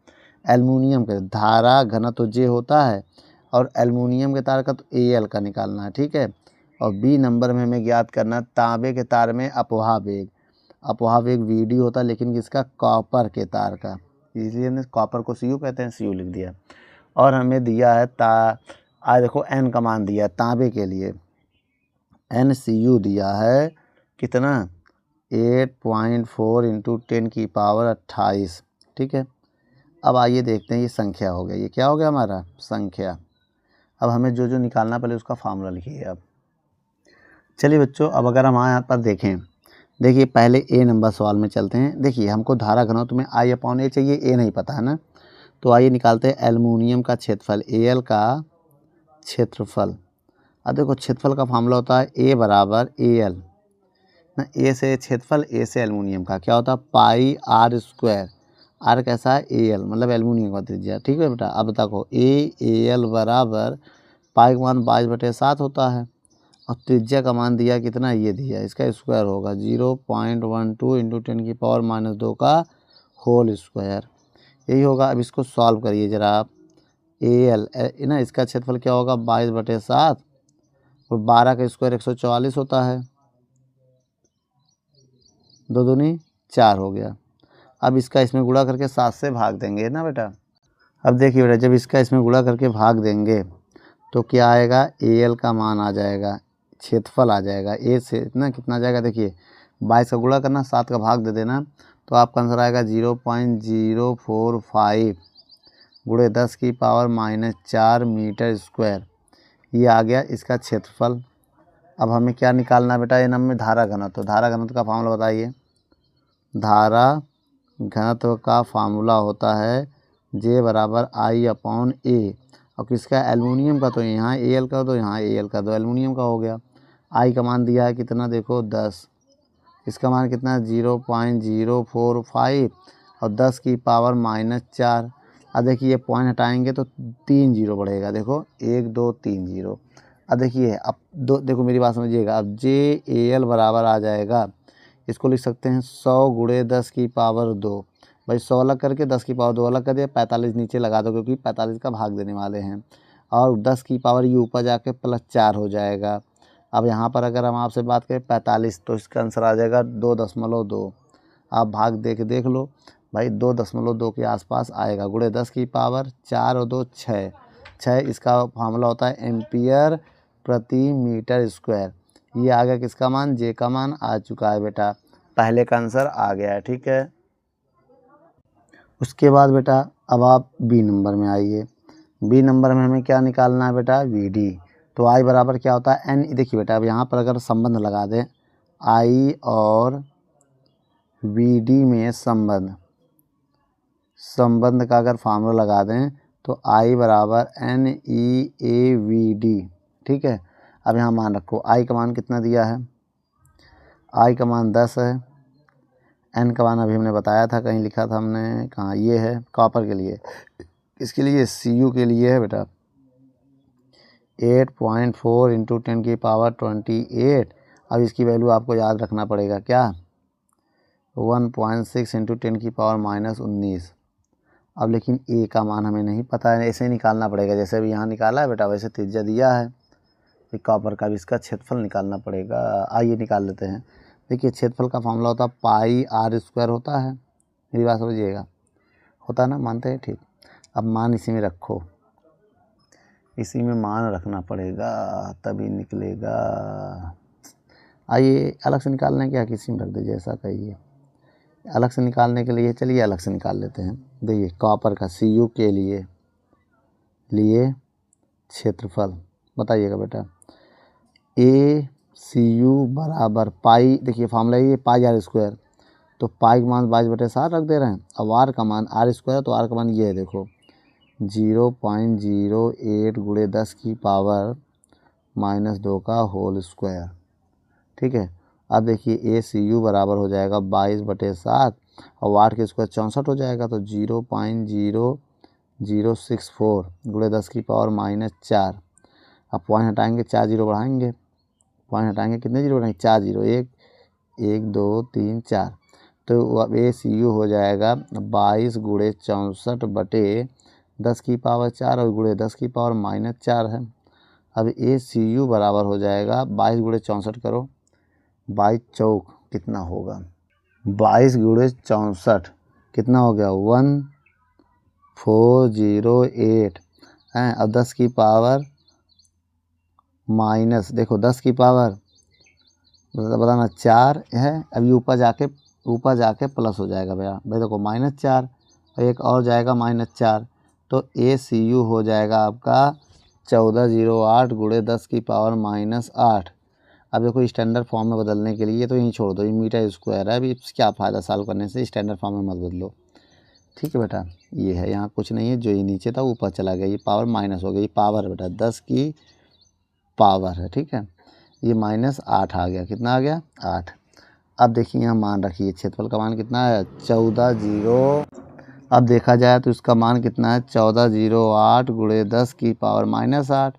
एल्युमिनियम का। धारा घनत्व जे होता है और एल्युमिनियम के तार का तो एल का निकालना है, ठीक है। और बी नंबर में हमें ज्ञात करना तांबे के तार में अपवाह वेग। अपवाह वेग वीडी होता है, लेकिन किसका, कॉपर के तार का, इसलिए हमने कॉपर को सीयू कहते हैं, सीयू लिख दिया। और हमें दिया है आज देखो एन का मान दिया है तांबे के लिए, एन सी यू दिया है कितना, 8.4 × 10 की पावर 28, ठीक है। अब आइए देखते हैं, ये संख्या हो गया, ये क्या हो गया हमारा, संख्या। अब हमें जो जो निकालना पहले उसका फार्मूला लिखिए। अब चलिए बच्चों, अब अगर हम यहाँ पर देखें, देखिए पहले ए नंबर सवाल में चलते हैं। देखिए हमको धारा घनत्व में I/A चाहिए, ए नहीं पता है ना, तो आइए निकालते हैं एल्युमिनियम का क्षेत्रफल, एल का क्षेत्रफल। अब देखो क्षेत्रफल का फार्मूला होता है ए बराबर एल ना, ए से क्षेत्रफल, ए से एल्युमिनियम का क्या होता है, πr²। आर कैसा है, एल मतलब एल्युमिनियम का त्रिज्या, ठीक है बेटा। अब देखो एल बराबर पाई का मान 22/7 होता है, और त्रिज्या का मान दिया कितना, ये दिया, इसका स्क्वायर होगा 0.12 × 10 की पावर -2 का होल स्क्वायर, यही होगा। अब इसको सॉल्व करिए जरा आप, एल ना, इसका क्षेत्रफल क्या होगा 22/7, और 12 का स्क्वायर 144 होता है, 2 दूनी 4 हो गया। अब इसका इसमें गुणा करके 7 से भाग देंगे ना बेटा। अब देखिए बेटा, जब इसका इसमें गुणा करके भाग देंगे तो क्या आएगा, एल का मान आ जाएगा, क्षेत्रफल आ जाएगा, ए से इतना कितना आ जाएगा, देखिए 22 का गुणा करना, 7 का भाग दे देना, तो आपका आंसर आएगा 0.045 गुणे 10 की पावर -4 मीटर स्क्वायर, ये आ गया इसका क्षेत्रफल। अब हमें क्या निकालना है बेटा, ये नाम में धारा घनत्व। तो धारा घनत्व का फार्मूला बताइए। धारा घनत्व का फार्मूला होता है J बराबर I/A, और किसका, एल्युमिनियम का, तो यहाँ एल का, तो यहाँ एल का, तो एल्युमिनियम का हो गया। आई का मान दिया है कितना, देखो 10, इसका मान कितना 0.045, और 10 की पावर -4। अब देखिए ये पॉइंट हटाएंगे तो 3 जीरो बढ़ेगा, देखो 1 2 3 जीरो। अब देखिए, अब दो, देखो मेरी बात समझिएगा, अब JAL बराबर आ जाएगा, इसको लिख सकते हैं 100 गुणे 10 की पावर 2। भाई 100 अलग करके 10 की पावर 2 अलग कर दिया, 45 नीचे लगा दो, क्योंकि 45 का भाग देने वाले हैं, और 10 की पावर ये ऊपर जाके +4 हो जाएगा। अब यहाँ पर अगर हम आपसे बात करें 45, तो इसका आंसर आ जाएगा 2.2। आप भाग देख लो भाई, 2.2 के आसपास आएगा, गुणे 10 की पावर 4 और 2 6, इसका फार्मूला होता है एम्पियर प्रति मीटर स्क्वायर। ये आ गया किसका मान, जे का मान आ चुका है बेटा, पहले का आंसर आ गया है, ठीक है। उसके बाद बेटा अब आप बी नंबर में आइए। बी नंबर में हमें क्या निकालना है बेटा, वी डी। तो आई बराबर क्या होता है, एन। देखिए बेटा, अब यहाँ पर अगर संबंध लगा दें, आई और वी डी में संबंध का अगर फार्मूला लगा दें तो आई बराबर NEAVD, ठीक है। अब यहाँ मान रखो, आई का मान कितना दिया है, आई का मान 10 है, एन का मान अभी हमने बताया था, कहीं लिखा था हमने, कहाँ, ये है कॉपर के लिए, इसके लिए CU के लिए है बेटा 8.4 × 10 की पावर 28। अब इसकी वैल्यू आपको याद रखना पड़ेगा, क्या, 1.6 × 10 की पावर -19। अब लेकिन ए का मान हमें नहीं पता है, ऐसे ही निकालना पड़ेगा, जैसे अभी यहाँ निकाला है बेटा, वैसे त्रिज्या दिया है, फिर कॉपर का भी इसका क्षेत्रफल निकालना पड़ेगा। आइए निकाल लेते हैं। देखिए क्षेत्रफल का फार्मूला होता है πr² होता है, मेरी बात समझिएगा, होता है ना, मानते हैं, ठीक। अब मान इसी में रखो, इसी में मान रखना पड़ेगा तभी निकलेगा। आइए अलग से निकालना है क्या, किसी में रख दीजिए, ऐसा कहिए। अलग से निकालने के लिए चलिए अलग से निकाल लेते हैं। देखिए कॉपर का CU के लिए क्षेत्रफल बताइएगा बेटा, ACU बराबर पाई, देखिए फार्मूला ये πr², तो पाई का मान 22/7 रख दे रहे हैं। अब आर का मान आर स्क्वायर, तो आर का मान ये है देखो 0.08 गुणे 10 की पावर -2 का होल स्क्वायर। ठीक है, अब देखिए ACU बराबर हो जाएगा 22/7 और वाट के स्क्वायर 64 हो जाएगा, तो 0.0064 गुणे 10 की पावर -4। अब पॉइंट हटाएंगे, 4 जीरो बढ़ाएंगे, पॉइंट हटाएंगे, कितने जीरो बढ़ाएंगे, 4 जीरो, 1 1 2 3 4। तो अब ACU हो जाएगा 22 गुणे 64/10 की पावर 4 और गुणे 10 की पावर -4 है। अब ACU बराबर हो जाएगा 22 गुणे 64 करो, 22 चौक कितना होगा, 22 गुणे 64 कितना हो गया 1408 हैं। अब 10 की पावर माइनस, देखो 10 की पावर बताना 4 है। अभी ऊपर जाके प्लस हो जाएगा भैया, भाई देखो -4 एक और जाएगा -4, तो ACU हो जाएगा आपका 1408 गुणे 10 की पावर -8। अब देखो स्टैंडर्ड फॉर्म में बदलने के लिए तो यहीं छोड़ दो, ये मीटर स्क्वायर है, अभी क्या फ़ायदा सॉल्व करने से, स्टैंडर्ड फॉर्म में मत बदलो। ठीक है बेटा, ये है, यहाँ कुछ नहीं है, जो ये नीचे था ऊपर चला गया, ये पावर माइनस हो गई, ये पावर है बेटा 10 की पावर है। ठीक है, ये -8 आ गया, कितना आ गया 8। अब देखिए यहाँ मान रखिए, क्षेत्रफल का मान कितना है 14 अब देखा जाए तो इसका मान कितना है 1408 गुणे 10 की पावर -8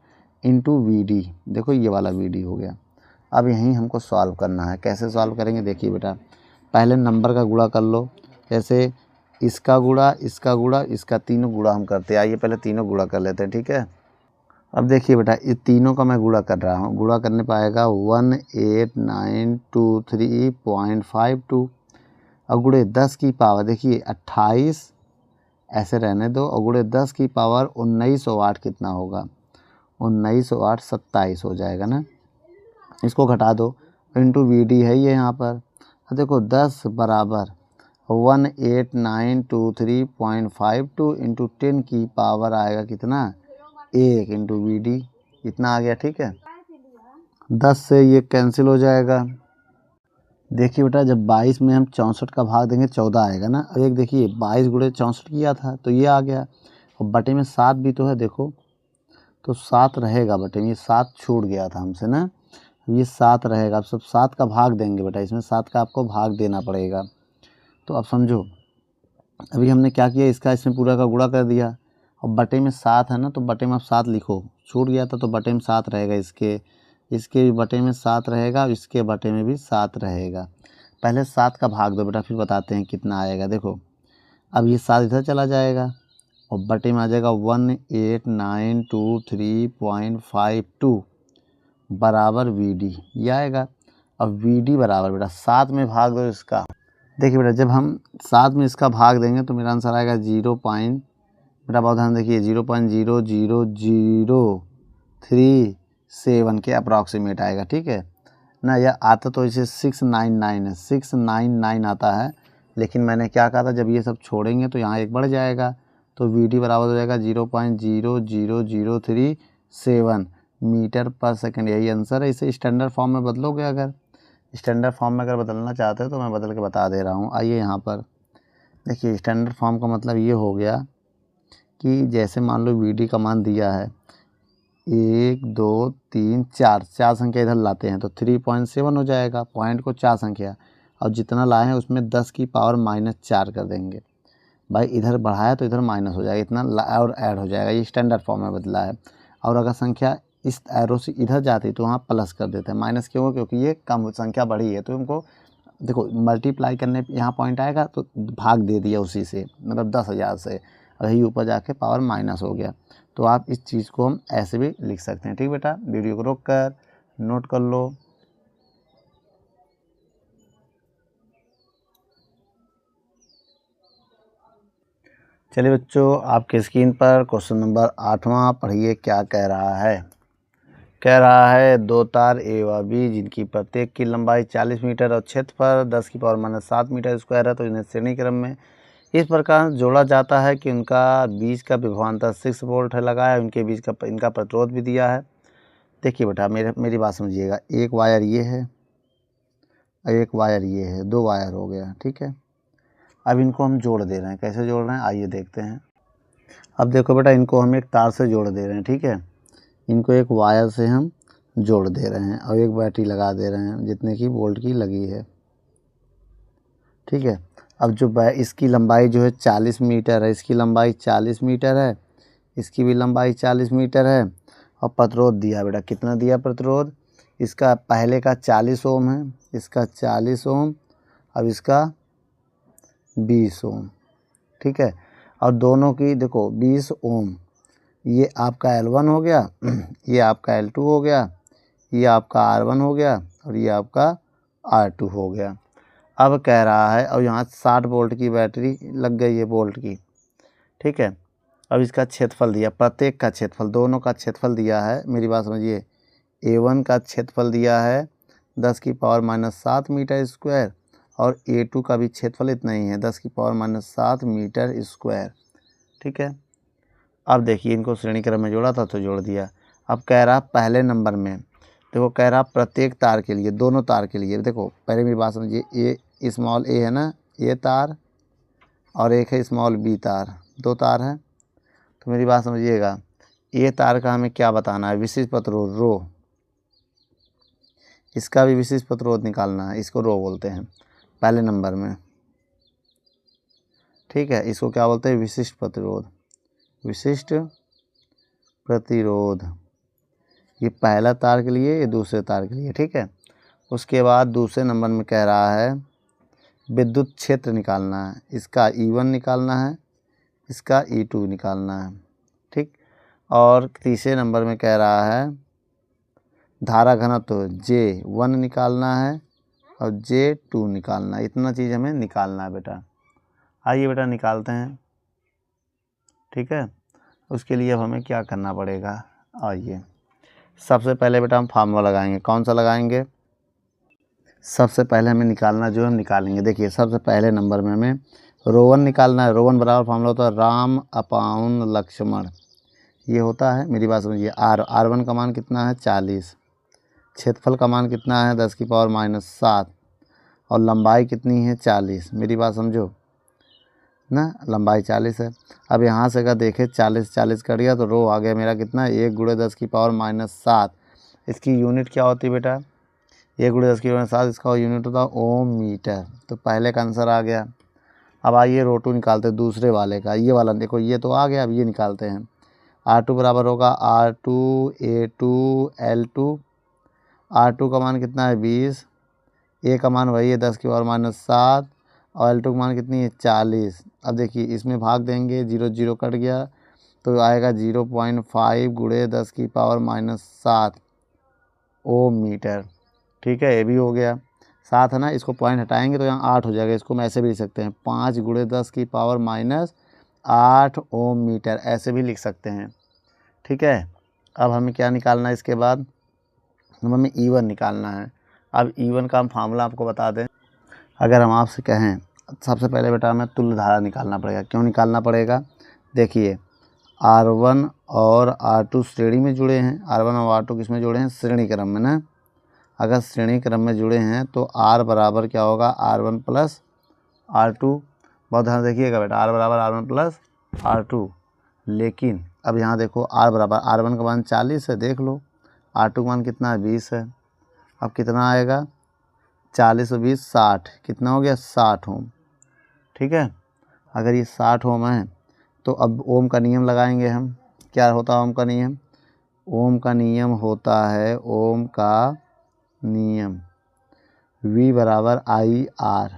इंटू VD। देखो ये वाला VD हो गया। अब यहीं हमको सॉल्व करना है, कैसे सॉल्व करेंगे देखिए बेटा, पहले नंबर का गुणा कर लो, जैसे इसका गुणा इसका गुणा इसका, तीनों गुणा हम करते हैं। आइए पहले तीनों गुणा कर लेते हैं। ठीक है, अब देखिए बेटा ये तीनों का मैं गुणा कर रहा हूँ, गुणा करने पाएगा 18923.52 और गुणे 10 की पावर देखिए 28 ऐसे रहने दो, और गुणे 10 की पावर 1908 कितना होगा, 1908 27 हो जाएगा ना, इसको घटा दो, इंटू VD है ये यहाँ पर। देखो 10 बराबर 18923.52 इंटू 10 की पावर आएगा कितना 1 इंटू VD, इतना आ गया। ठीक है, 10 से ये कैंसिल हो जाएगा। देखिए बेटा जब 22 में हम 64 का भाग देंगे 14 आएगा ना। अब एक देखिए 22 गुणे 64 किया था तो ये आ गया, और बटे में 7 भी तो है देखो, तो 7 रहेगा बटे में, ये 7 छूट गया था हमसे ना, ये 7 रहेगा। अब सब 7 का भाग देंगे बेटा, इसमें 7 का आपको भाग देना पड़ेगा। तो अब समझो, अभी हमने क्या किया, इसका इसमें पूरा का गुणा कर दिया, और बटे में 7 है ना, तो बटे में आप 7 लिखो, छूट गया था तो बटे में 7 रहेगा, इसके भी बटे में 7 रहेगा, इसके बटे में भी 7 रहेगा। पहले 7 का भाग दो बेटा, फिर बताते हैं कितना आएगा। देखो अब ये 7 इधर चला जाएगा और बटे में आ जाएगा 18923.52 बराबर VD, ये आएगा। अब VD बराबर बेटा 7 में भाग दो इसका। देखिए बेटा जब हम 7 में इसका भाग देंगे तो मेरा आंसर आएगा 0. बेटा बहुत ध्यान देखिए 0.00037 के अप्रॉक्सीमेट आएगा। ठीक है ना, यह आता तो इसे 699 है, 699 आता है, लेकिन मैंने क्या कहा था जब ये सब छोड़ेंगे तो यहाँ एक बढ़ जाएगा, तो VD बराबर हो जाएगा 0.00037 मीटर पर सेकंड, यही आंसर है। इसे स्टैंडर्ड फॉर्म में बदलोगे, अगर स्टैंडर्ड फॉर्म में अगर बदलना चाहते हो तो मैं बदल के बता दे रहा हूँ। आइए यहाँ पर देखिए, स्टैंडर्ड फॉर्म का मतलब ये हो गया कि जैसे मान लो VD का मान दिया है 1 2 3 4, 4 संख्या इधर लाते हैं तो 3.7 हो जाएगा, पॉइंट को 4 संख्या, और जितना लाए हैं उसमें 10 की पावर -4 कर देंगे। भाई इधर बढ़ाया तो इधर माइनस हो जाएगा, इतना और ऐड हो जाएगा, ये स्टैंडर्ड फॉर्म में बदला है। और अगर संख्या इस एरो से इधर जाती तो वहाँ प्लस कर देते हैं, माइनस क्यों, क्योंकि ये कम संख्या बढ़ी है, तो उनको देखो मल्टीप्लाई करने पे यहाँ पॉइंट आएगा तो भाग दे दिया उसी से, मतलब 10,000 से, और यही ऊपर जाके पावर माइनस हो गया। तो आप इस चीज़ को हम ऐसे भी लिख सकते हैं। ठीक बेटा, वीडियो को रोक कर नोट कर लो। चलिए बच्चों, आपके स्क्रीन पर क्वेश्चन नंबर 8वां पढ़िए क्या कह रहा है। कह रहा है 2 तार A व B जिनकी प्रत्येक की लंबाई 40 मीटर और क्षेत्रफल 10 की पावर -7 मीटर स्क्वायर है, तो इन्हें श्रेणी क्रम में इस प्रकार जोड़ा जाता है कि उनका बीच का विभवांतर 6 वोल्ट है लगा है, उनके बीच का इनका प्रतिरोध भी दिया है। देखिए बेटा मेरी बात समझिएगा, एक वायर ये है, और एक वायर ये है, 2 वायर हो गया। ठीक है, अब इनको हम जोड़ दे रहे हैं। कैसे जोड़ रहे हैं आइए देखते हैं। अब देखो बेटा, इनको हम एक तार से जोड़ दे रहे हैं। ठीक है, इनको एक वायर से हम जोड़ दे रहे हैं और एक बैटरी लगा दे रहे हैं जितने की वोल्ट की लगी है। ठीक है, अब जो इसकी लंबाई जो है 40 मीटर है, इसकी लंबाई 40 मीटर है, इसकी भी लंबाई 40 मीटर है। और प्रतिरोध दिया बेटा, कितना दिया प्रतिरोध, इसका पहले का 40 ओम है, इसका 40 ओम, अब इसका 20 ओम। ठीक है, और दोनों की देखो 20 ओम, ये आपका L1 हो गया, ये आपका L2 हो गया, ये आपका R1 हो गया और ये आपका R2 हो गया। अब कह रहा है, और यहाँ 60 वोल्ट की बैटरी लग गई है वोल्ट की। ठीक है, अब इसका क्षेत्रफल दिया, प्रत्येक का क्षेत्रफल, दोनों का क्षेत्रफल दिया है। मेरी बात समझिए, A1 का क्षेत्रफल दिया है 10⁻⁻7 मीटर स्क्वायर और A2 का भी क्षेत्रफल इतना ही है 10⁻⁷ मीटर स्क्वायर। ठीक है, अब देखिए इनको श्रेणी क्रम में जोड़ा था तो जोड़ दिया। अब कह रहा पहले नंबर में देखो, कह रहा प्रत्येक तार के लिए, दोनों तार के लिए। देखो पहले मेरी बात समझिए, ये स्मॉल a है ना, ये तार, और एक है स्मॉल b तार, 2 तार हैं। तो मेरी बात समझिएगा, ये तार का हमें क्या बताना है, विशिष्ट प्रतिरोध रो, इसका भी विशिष्ट प्रतिरोध निकालना है, इसको रो बोलते हैं पहले नंबर में। ठीक है, इसको क्या बोलते हैं, विशिष्ट प्रतिरोध, विशिष्ट प्रतिरोध। ये पहला तार के लिए, ये दूसरे तार के लिए। ठीक है, उसके बाद दूसरे नंबर में कह रहा है विद्युत क्षेत्र निकालना है, इसका E1 निकालना है, इसका E2 निकालना है। ठीक, और तीसरे नंबर में कह रहा है धारा घनत्व J1 निकालना है और J2 निकालना है। इतना चीज़ हमें निकालना है बेटा। आइए बेटा निकालते हैं। ठीक है, उसके लिए अब हमें क्या करना पड़ेगा, आइए सबसे पहले बेटा हम फार्मूला लगाएंगे। कौन सा लगाएंगे, सबसे पहले हमें निकालना जो हम निकालेंगे, देखिए सबसे पहले नंबर में हमें ρ1 निकालना है। ρ1 बराबर फार्मूला होता है राम अपाउन लक्ष्मण, ये होता है। मेरी बात समझिए, R1 का मान कितना है 40, क्षेत्रफल का मान कितना है 10⁻⁷ और लंबाई कितनी है 40। मेरी बात समझो ना, लंबाई 40 है। अब यहाँ से अगर देखें 40 कट गया तो रो आ गया मेरा कितना, 1 × 10⁻⁷। इसकी यूनिट क्या होती है बेटा, 1 × 10⁻⁷, इसका यूनिट होता है ओम मीटर। तो पहले का आंसर आ गया। अब आइए ρ2 निकालते हैं दूसरे वाले का, ये वाला देखो ये तो आ गया, अब ये निकालते हैं। R2 बराबर होगा R2 A2 L2। R2 का मान कितना है 20, A का मान वही है 10⁻⁷ और L2 का मान कितनी है 40। अब देखिए इसमें भाग देंगे, 0 0 कट गया तो आएगा 0.5 × 10⁻⁷ ओम मीटर। ठीक है, ये भी हो गया, 7 है ना, इसको पॉइंट हटाएंगे तो यहाँ 8 हो जाएगा। इसको हम ऐसे भी लिख सकते हैं 5 × 10⁻⁸ ओम मीटर, ऐसे भी लिख सकते हैं। ठीक है, अब हमें क्या निकालना है, इसके बाद हमें E1 निकालना है। अब E1 का हम फार्मूला आपको बता दें। अगर हम आपसे कहें, सबसे पहले बेटा हमें तुल्य धारा निकालना पड़ेगा। क्यों निकालना पड़ेगा, देखिए R1 और R2 श्रेणी में जुड़े हैं। R1 और R2 किस में जुड़े हैं, श्रेणी क्रम में ना। अगर श्रेणी क्रम में जुड़े हैं तो R बराबर क्या होगा, R1 + R2। बहुत ध्यान देखिएगा बेटा, R बराबर R1 + R2। लेकिन अब यहाँ देखो R बराबर, R1 का मान 40 है, देख लो, R2 का मान कितना है 20 है। अब कितना आएगा, 40 और 20 60, कितना हो गया 60 ओम। ठीक है, अगर ये 60 ओम है तो अब ओम का नियम लगाएंगे हम। क्या होता है ओम का नियम, ओम का नियम होता है, ओम का नियम V बराबर IR,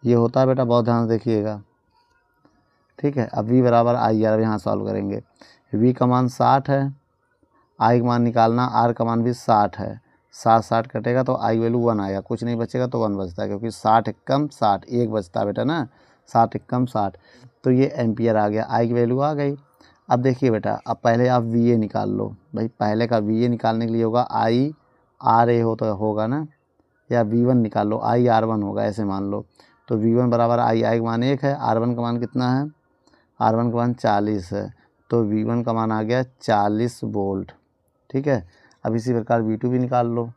ये होता है बेटा, बहुत ध्यान से देखिएगा। ठीक है, अब V बराबर IR, अब यहाँ सॉल्व करेंगे। V का मान 60 है, I का मान निकालना, R का मान भी 60 है, 60 कटेगा तो I वैल्यू 1 आएगा, कुछ नहीं बचेगा तो 1 बचता है, क्योंकि 60 एकम 60, 1 बचता है बेटा ना, 60 एकम 60, तो ये एम्पियर आ गया, I की वैल्यू आ गई। अब देखिए बेटा, अब पहले आप VA निकाल लो भाई, पहले का VA निकालने के लिए होगा IRA होगा ना, या V1 निकाल लो, IR1 होगा, ऐसे मान लो। तो V1 बराबर I का मान 1 है, R1 का मान कितना है, R1 का मान 40 है, तो V1 का मान आ गया 40 वोल्ट। ठीक है, अब इसी प्रकार V2 भी निकाल लो।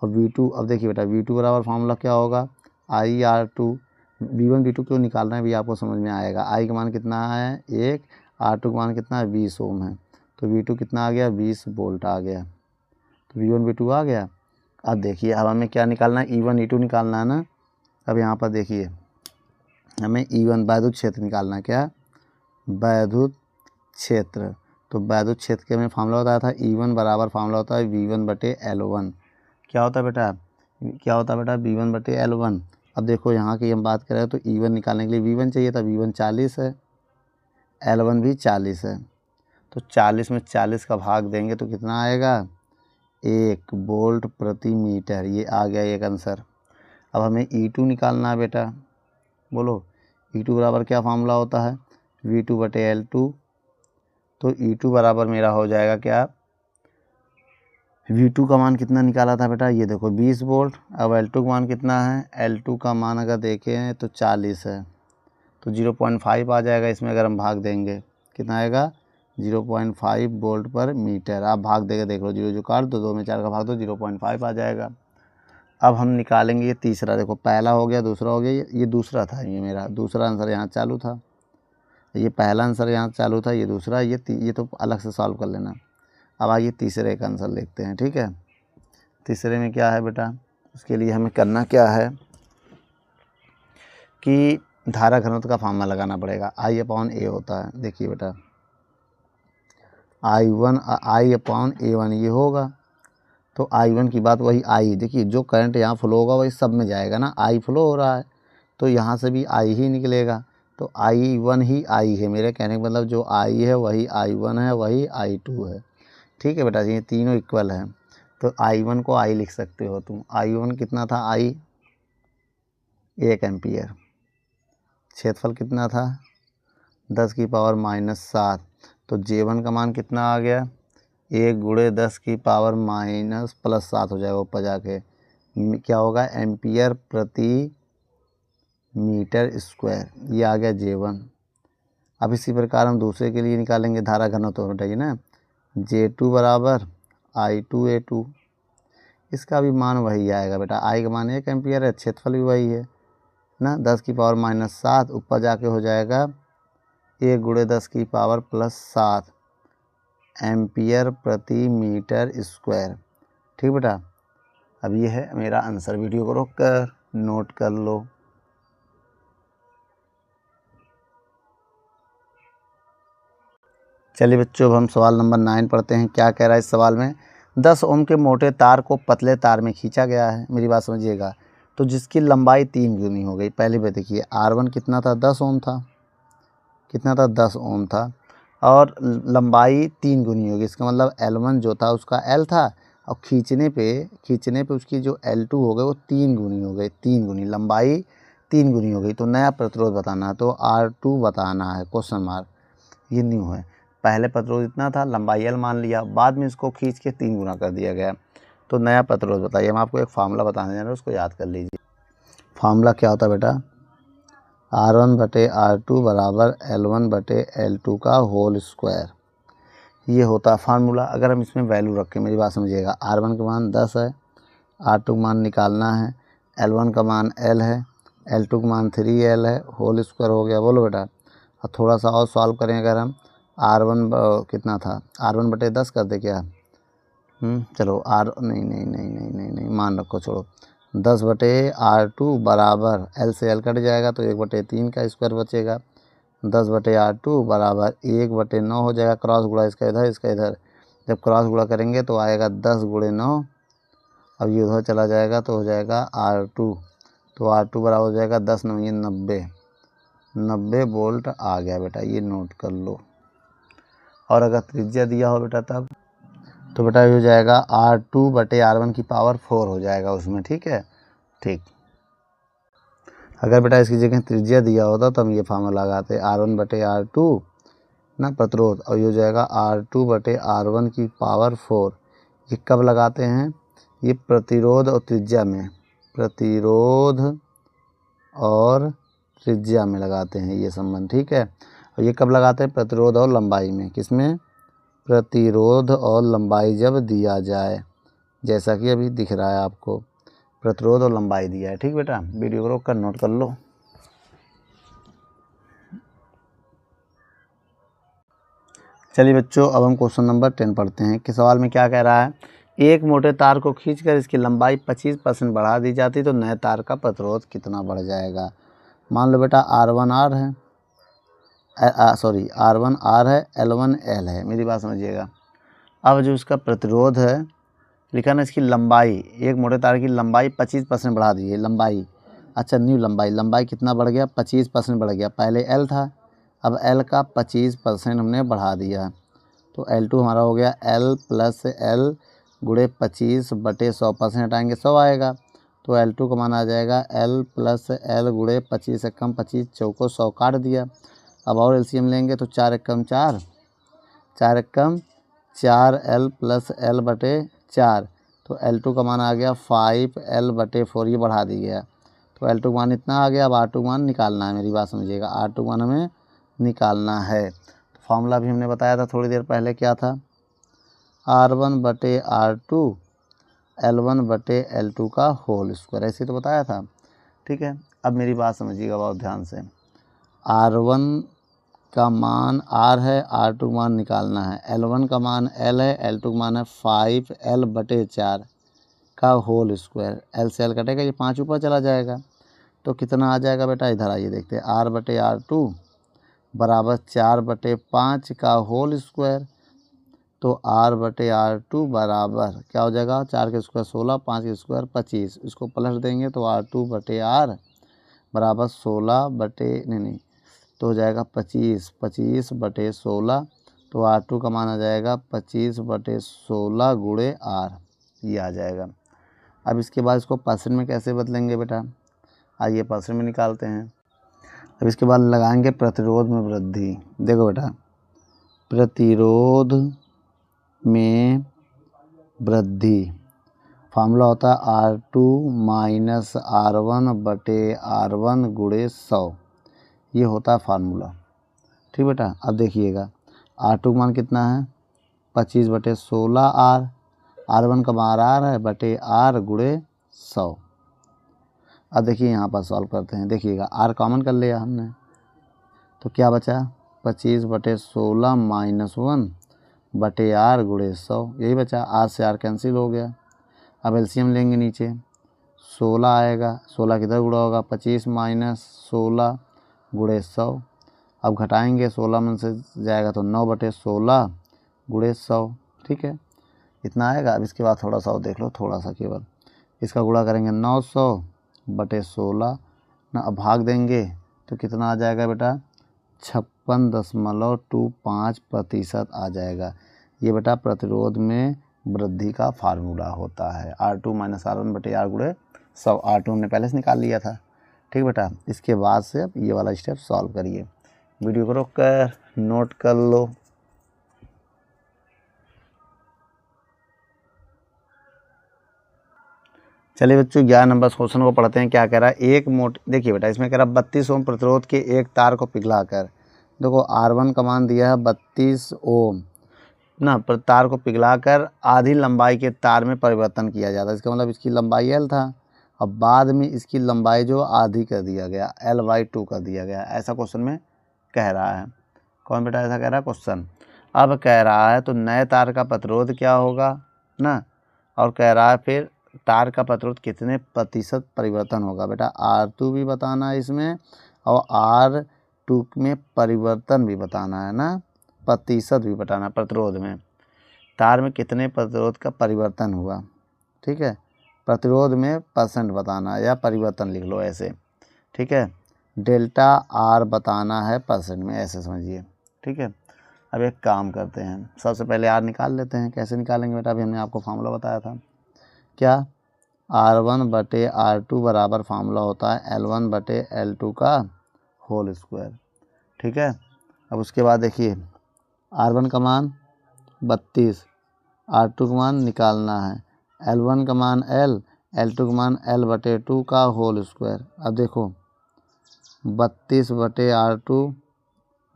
और V2, अब देखिए बेटा V2 बराबर फार्मूला क्या होगा, IR2, V1 V2 क्यों निकालना है भी आपको समझ में आएगा। I का मान कितना है 1, R2 का मान कितना है 20 ओम है, तो V2 कितना आ गया 20 वोल्ट आ गया, तो V1 V2 आ गया। अब देखिए अब हमें क्या निकालना है, E1 E2 निकालना है ना। अब यहाँ पर देखिए हमें E1 वैद्युत क्षेत्र निकालना है, क्या वैद्युत क्षेत्र। तो वैद्युत क्षेत्र के में फार्मूला बताया था E1 बराबर फार्मूला होता है V1/L1। क्या होता है बेटा, क्या होता है बेटा V1/L1। अब देखो यहाँ की हम बात करें तो E1 निकालने के लिए V1 चाहिए था, V1 40 है, L1 भी 40 है, तो 40 में 40 का भाग देंगे तो कितना आएगा 1 वोल्ट प्रति मीटर, ये आ गया एक आंसर। अब हमें E2 निकालना है बेटा, बोलो E2 बराबर क्या फार्मूला होता है V2/L2। तो E2 बराबर मेरा हो जाएगा क्या, V2 का मान कितना निकाला था बेटा, ये देखो 20 वोल्ट। अब L2 का मान कितना है, L2 का मान अगर देखें तो 40 है, तो 0.5 आ जाएगा इसमें अगर हम भाग देंगे, कितना आएगा 0.5 वोल्ट पर मीटर। आप भाग देके देख लो, 0 काट दो, 2 में 4 का भाग दो, 0.5 आ जाएगा। अब हम निकालेंगे ये तीसरा, देखो पहला हो गया, दूसरा हो गया, ये दूसरा था, ये मेरा दूसरा आंसर यहाँ चालू था, ये पहला आंसर यहाँ चालू था, ये दूसरा, ये तो अलग से सॉल्व कर लेना। अब आइए तीसरे का आंसर देखते हैं, ठीक है। तीसरे में क्या है बेटा, उसके लिए हमें करना क्या है कि धारा घनत्व का फार्मूला लगाना पड़ेगा, I/A होता है। देखिए बेटा I/A1 ये होगा, तो I1 की बात वही I, देखिए जो करंट यहाँ फ्लो होगा वही सब में जाएगा ना, I फ्लो हो रहा है तो यहाँ से भी I ही निकलेगा, तो I1 ही I है, मेरे कहने का मतलब जो I है वही I1 है, वही I2 है, ठीक है बेटा। ये तीनों इक्वल हैं, तो I1 को I लिख सकते हो तुम। I1 कितना था, I 1 एम्पियर, क्षेत्रफल कितना था 10⁻⁻7, तो J1 का मान कितना आ गया 1 × 10⁻⁻7 हो जाएगा ऊपर जाके, क्या होगा एम्पियर प्रति मीटर स्क्वायर, ये आ गया J1। अब इसी प्रकार हम दूसरे के लिए निकालेंगे धारा घनत्व, तो बताइए ना J2 बराबर I2A2, इसका भी मान वही आएगा बेटा, I का मान 1 एम्पियर है, क्षेत्रफल भी वही है ना, 10⁻⁻7 ऊपर जाके हो जाएगा 1 × 10⁻+7 एम्पियर प्रति मीटर स्क्वायर, ठीक बेटा। अब ये है मेरा आंसर, वीडियो को रोक कर नोट कर लो। चलिए बच्चों अब हम सवाल नंबर 9 पढ़ते हैं। क्या कह रहा है इस सवाल में, 10 ओम के मोटे तार को पतले तार में खींचा गया है, मेरी बात समझिएगा, तो जिसकी लंबाई 3 गुनी हो गई। पहले भी देखिए R1 कितना था 10 ओम था, कितना था 10 ओम था, और लंबाई 3 गुनी होगी, इसका मतलब L1 जो था उसका L था, और खींचने पे उसकी जो L2 हो गई वो 3 गुनी हो गई, 3 गुनी लंबाई 3 गुनी हो गई। तो नया प्रतिरोध बताना है, तो R2 बताना है, क्वेश्चन मार्क, ये न्यू है। पहले प्रतिरोध इतना था, लंबाई L मान लिया, बाद में इसको खींच के 3 गुना कर दिया गया, तो नया प्रतिरोध बताइए। हम आपको एक फार्मूला बताने जा रहे हैं, उसको याद कर लीजिए। फार्मूला क्या होता है बेटा, R1/R2 बराबर L1/L2 का होल स्क्वायर, ये होता है फार्मूला। अगर हम इसमें वैल्यू रखें, मेरी बात समझिएगा, R1 का मान 10 है, R2 का मान निकालना है, L1 का मान L है, L2 का मान 3L है, होल स्क्वायर हो गया। बोलो बेटा, अब थोड़ा सा और सॉल्व करें, अगर हम R1 कितना था, R1/10 कर दे क्या, चलो नहीं मान रखो, छोड़ो, 10/R2 बराबर L से L कट जाएगा तो 1/3 का स्क्वायर बचेगा, 10/R2 बराबर 1/9 हो जाएगा, क्रॉस गुणा इसका इधर, जब क्रॉस गुणा करेंगे तो आएगा 10 × 9, अब ये उधर चला जाएगा तो हो जाएगा R2, तो R2 बराबर हो जाएगा 10 × 9 90 वोल्ट आ गया बेटा, ये नोट कर लो। और अगर त्रिज्या दिया हो बेटा तब, तो बेटा ये हो जाएगा R2/R1 की पावर 4 हो जाएगा उसमें, ठीक है, ठीक। अगर बेटा इसकी जगह त्रिज्या दिया होता तो हम ये फार्मूला लगाते R1/R2 ना प्रतिरोध, और ये हो जाएगा R2/R1 की पावर 4। ये कब लगाते हैं, ये प्रतिरोध और त्रिज्या में, प्रतिरोध और त्रिज्या में लगाते हैं ये संबंध, ठीक है। और ये कब लगाते हैं, प्रतिरोध और लंबाई में, किसमें, प्रतिरोध और लंबाई जब दिया जाए जैसा कि अभी दिख रहा है आपको, प्रतिरोध और लंबाई दिया है। ठीक बेटा, वीडियो को रोक कर नोट कर लो। चलिए बच्चों, अब हम क्वेश्चन नंबर 10 पढ़ते हैं कि सवाल में क्या कह रहा है। एक मोटे तार को खींचकर इसकी लंबाई 25% बढ़ा दी जाती तो नए तार का प्रतिरोध कितना बढ़ जाएगा। मान लो बेटा R1R है, R1R है, L1L है। मेरी बात समझिएगा। अब जो इसका प्रतिरोध है लिखा ना, इसकी लंबाई, एक मोटे तार की लंबाई 25% बढ़ा दी है। लंबाई, अच्छा न्यू लंबाई कितना बढ़ गया, 25% बढ़ गया। पहले L था, अब L का 25% हमने बढ़ा दिया, तो L2 हमारा हो गया L + L गुणे 25/100%, हटाएंगे 100 आएगा, तो L2 का मान आ जाएगा L + L गुणे 25 एकम 25 चौको 100 काट दिया। अब और एलसीएम लेंगे तो 4 एकम 4, 4 एकम 4 L + L बटे 4, तो L2 का मान आ गया 5L/4, ये बढ़ा दी गया, तो L2 का मान इतना आ गया। अब R2 का मान निकालना है, मेरी बात समझिएगा, R2 का मान हमें निकालना है। तो फॉर्मूला भी हमने बताया था थोड़ी देर पहले, क्या था, R1/R2 L1/L2 का होल स्क्वायर, ऐसे तो बताया था। ठीक है, अब मेरी बात समझिएगा बहुत ध्यान से। R1 का मान R है, R2 का मान निकालना है, L1 का मान L है, L2 का मान है 5L/4 का होल स्क्वायर। L से L कटेगा, ये 5 ऊपर चला जाएगा, तो कितना आ जाएगा बेटा, इधर आइए देखते हैं। R/R2 बराबर 4/5 का होल स्क्वायर, तो R/R2 बराबर क्या हो जाएगा, 4 के स्क्वायर 16, 5 के स्क्वायर 25, इसको प्लस देंगे तो R2/R बराबर 16 तो हो जाएगा 25/16, तो R2 का मान आ जाएगा 25/16 गुणे R, ये आ जाएगा। अब इसके बाद इसको परसेंट में कैसे बदलेंगे बेटा, आइए परसेंट में निकालते हैं। अब इसके बाद लगाएंगे प्रतिरोध में वृद्धि। देखो बेटा, प्रतिरोध में वृद्धि फार्मूला होता है R2 - R1/R1 गुणे 100, ये होता है फार्मूला। ठीक बेटा, अब देखिएगा R2 का मान कितना है, 25/16 R, R1 का मान R है बटे R गुणे 100। अब देखिए यहाँ पर सॉल्व करते हैं, देखिएगा R कॉमन कर लिया हमने, तो क्या बचा, 25/16 - 1 बटे R गुणे 100, यही बचा। R से R कैंसिल हो गया। अब एलसीएम लेंगे, नीचे 16 आएगा, 16 किधर गुणा होगा, 25 - 16 गुणे 100। अब घटाएंगे, 16 में से जाएगा तो 9/16 गुणे 100। ठीक है, इतना आएगा। अब इसके बाद थोड़ा सा और देख लो, थोड़ा सा केवल इसका गुणा करेंगे 900/16 ना, अब भाग देंगे तो कितना आ जाएगा बेटा, 56.25% आ जाएगा। ये बेटा प्रतिरोध में वृद्धि का फार्मूला होता है, R2 - R1/R गुणे 100। R2 हमने पहले से निकाल लिया था। ठीक बेटा, इसके बाद से अब ये वाला स्टेप सॉल्व करिए, वीडियो को रोक कर नोट कर लो। चलिए बच्चों, 11 नंबर क्वेश्चन को पढ़ते हैं। क्या कह रहा है, एक देखिए बेटा, इसमें कह रहा है 32 ओम प्रतिरोध के एक तार को पिघलाकर, देखो R1 का मान दिया है 32 ओम ना, पर तार को पिघलाकर आधी लंबाई के तार में परिवर्तन किया जाता है। इसका मतलब इसकी लंबाई L था, अब बाद में इसकी लंबाई जो आधी कर दिया गया, L/2 कर दिया गया, ऐसा क्वेश्चन में कह रहा है। कौन बेटा ऐसा कह रहा है क्वेश्चन। अब कह रहा है तो नए तार का प्रतिरोध क्या होगा ना, और कह रहा है फिर तार का प्रतिरोध कितने प्रतिशत परिवर्तन होगा। बेटा R2 भी बताना है इसमें, और R2 में परिवर्तन भी बताना है ना, प्रतिशत भी बताना, प्रतिरोध में तार में कितने प्रतिरोध का परिवर्तन हुआ। ठीक है, प्रतिरोध में परसेंट बताना या परिवर्तन लिख लो ऐसे। ठीक है, डेल्टा R बताना है परसेंट में, ऐसे समझिए। ठीक है, अब एक काम करते हैं, सबसे पहले R निकाल लेते हैं। कैसे निकालेंगे बेटा, अभी हमने आपको फार्मूला बताया था, क्या, R1/R2 बराबर फार्मूला होता है L1/L2 का होल स्क्वायर। ठीक है, अब उसके बाद देखिए R1 का मान 32, R2 का मान निकालना है, L1 का मान L, L2 का मान L/2 का होल स्क्वायर। अब देखो 32/R2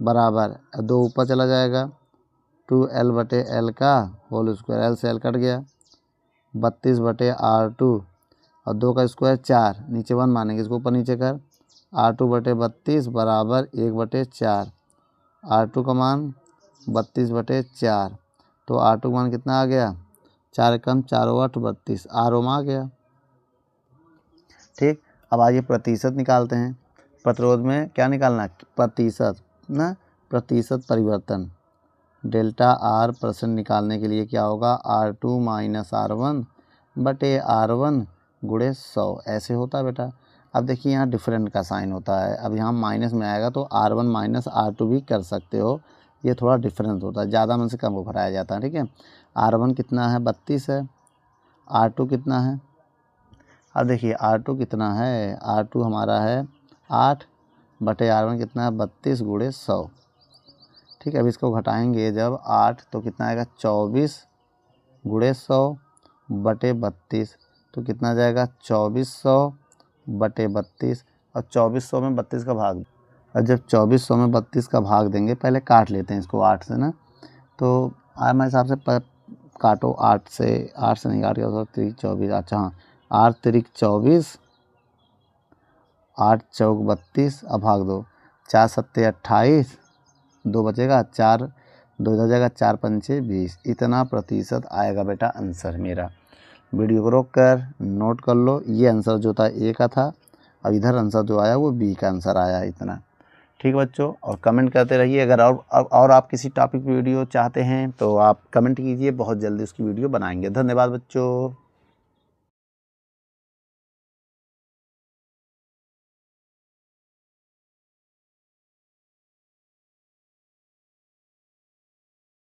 बराबर 2 ऊपर चला जाएगा, 2L/L का होल स्क्वायर, L से L कट गया, 32/R2 और 2 का स्क्वायर 4, नीचे 1 मानेंगे, इसको ऊपर नीचे कर। R2/32 बराबर 1/4। R2 का मान 32/4, तो R2 का मान कितना आ गया? 4 कम 4 8 32, R ओम आ गया। ठीक, अब आइए प्रतिशत निकालते हैं। प्रतिरोध में क्या निकालना? प्रतिशत ना, प्रतिशत परिवर्तन। डेल्टा आर परसेंट निकालने के लिए क्या होगा? R2 माइनस R1 बटे R1 गुणे 100, ऐसे होता है बेटा। अब देखिए यहाँ डिफरेंट का साइन होता है, अब यहाँ माइनस में आएगा तो R1 माइनस R2 भी कर सकते हो, ये थोड़ा डिफरेंस होता है, ज़्यादा मन से कम को भराया जाता है। ठीक है, R1 कितना है? 32 है। R2 कितना है? अब देखिए R2 कितना है? R2 हमारा है 8 बटे R1 कितना है? 32 गुणे 100। ठीक है, अब इसको घटाएंगे जब 8 तो कितना आएगा? 24 गुणे 100 बटे 32, तो कितना जाएगा? 2400 बटे 32, और 2400 में 32 का भाग, और जब 2400 में 32 का भाग देंगे, पहले काट लेते हैं इसको 8 से ना, तो हमारे हिसाब से काटो 8 से नहीं काट के, 3 24, अच्छा हाँ, 8 3 24, 8 चौक 32, अब भाग दो, 4 7 28, 2 बचेगा, 4 2 इधर जाएगा, 4 पंचे 20, इतना प्रतिशत आएगा बेटा आंसर मेरा। वीडियो को रोक कर नोट कर लो, ये आंसर जो था ए का था, और इधर आंसर जो आया वो बी का आंसर आया इतना। ठीक बच्चों, और कमेंट करते रहिए। अगर और आप किसी टॉपिक वीडियो चाहते हैं तो आप कमेंट कीजिए, बहुत जल्दी उसकी वीडियो बनाएंगे। धन्यवाद बच्चों।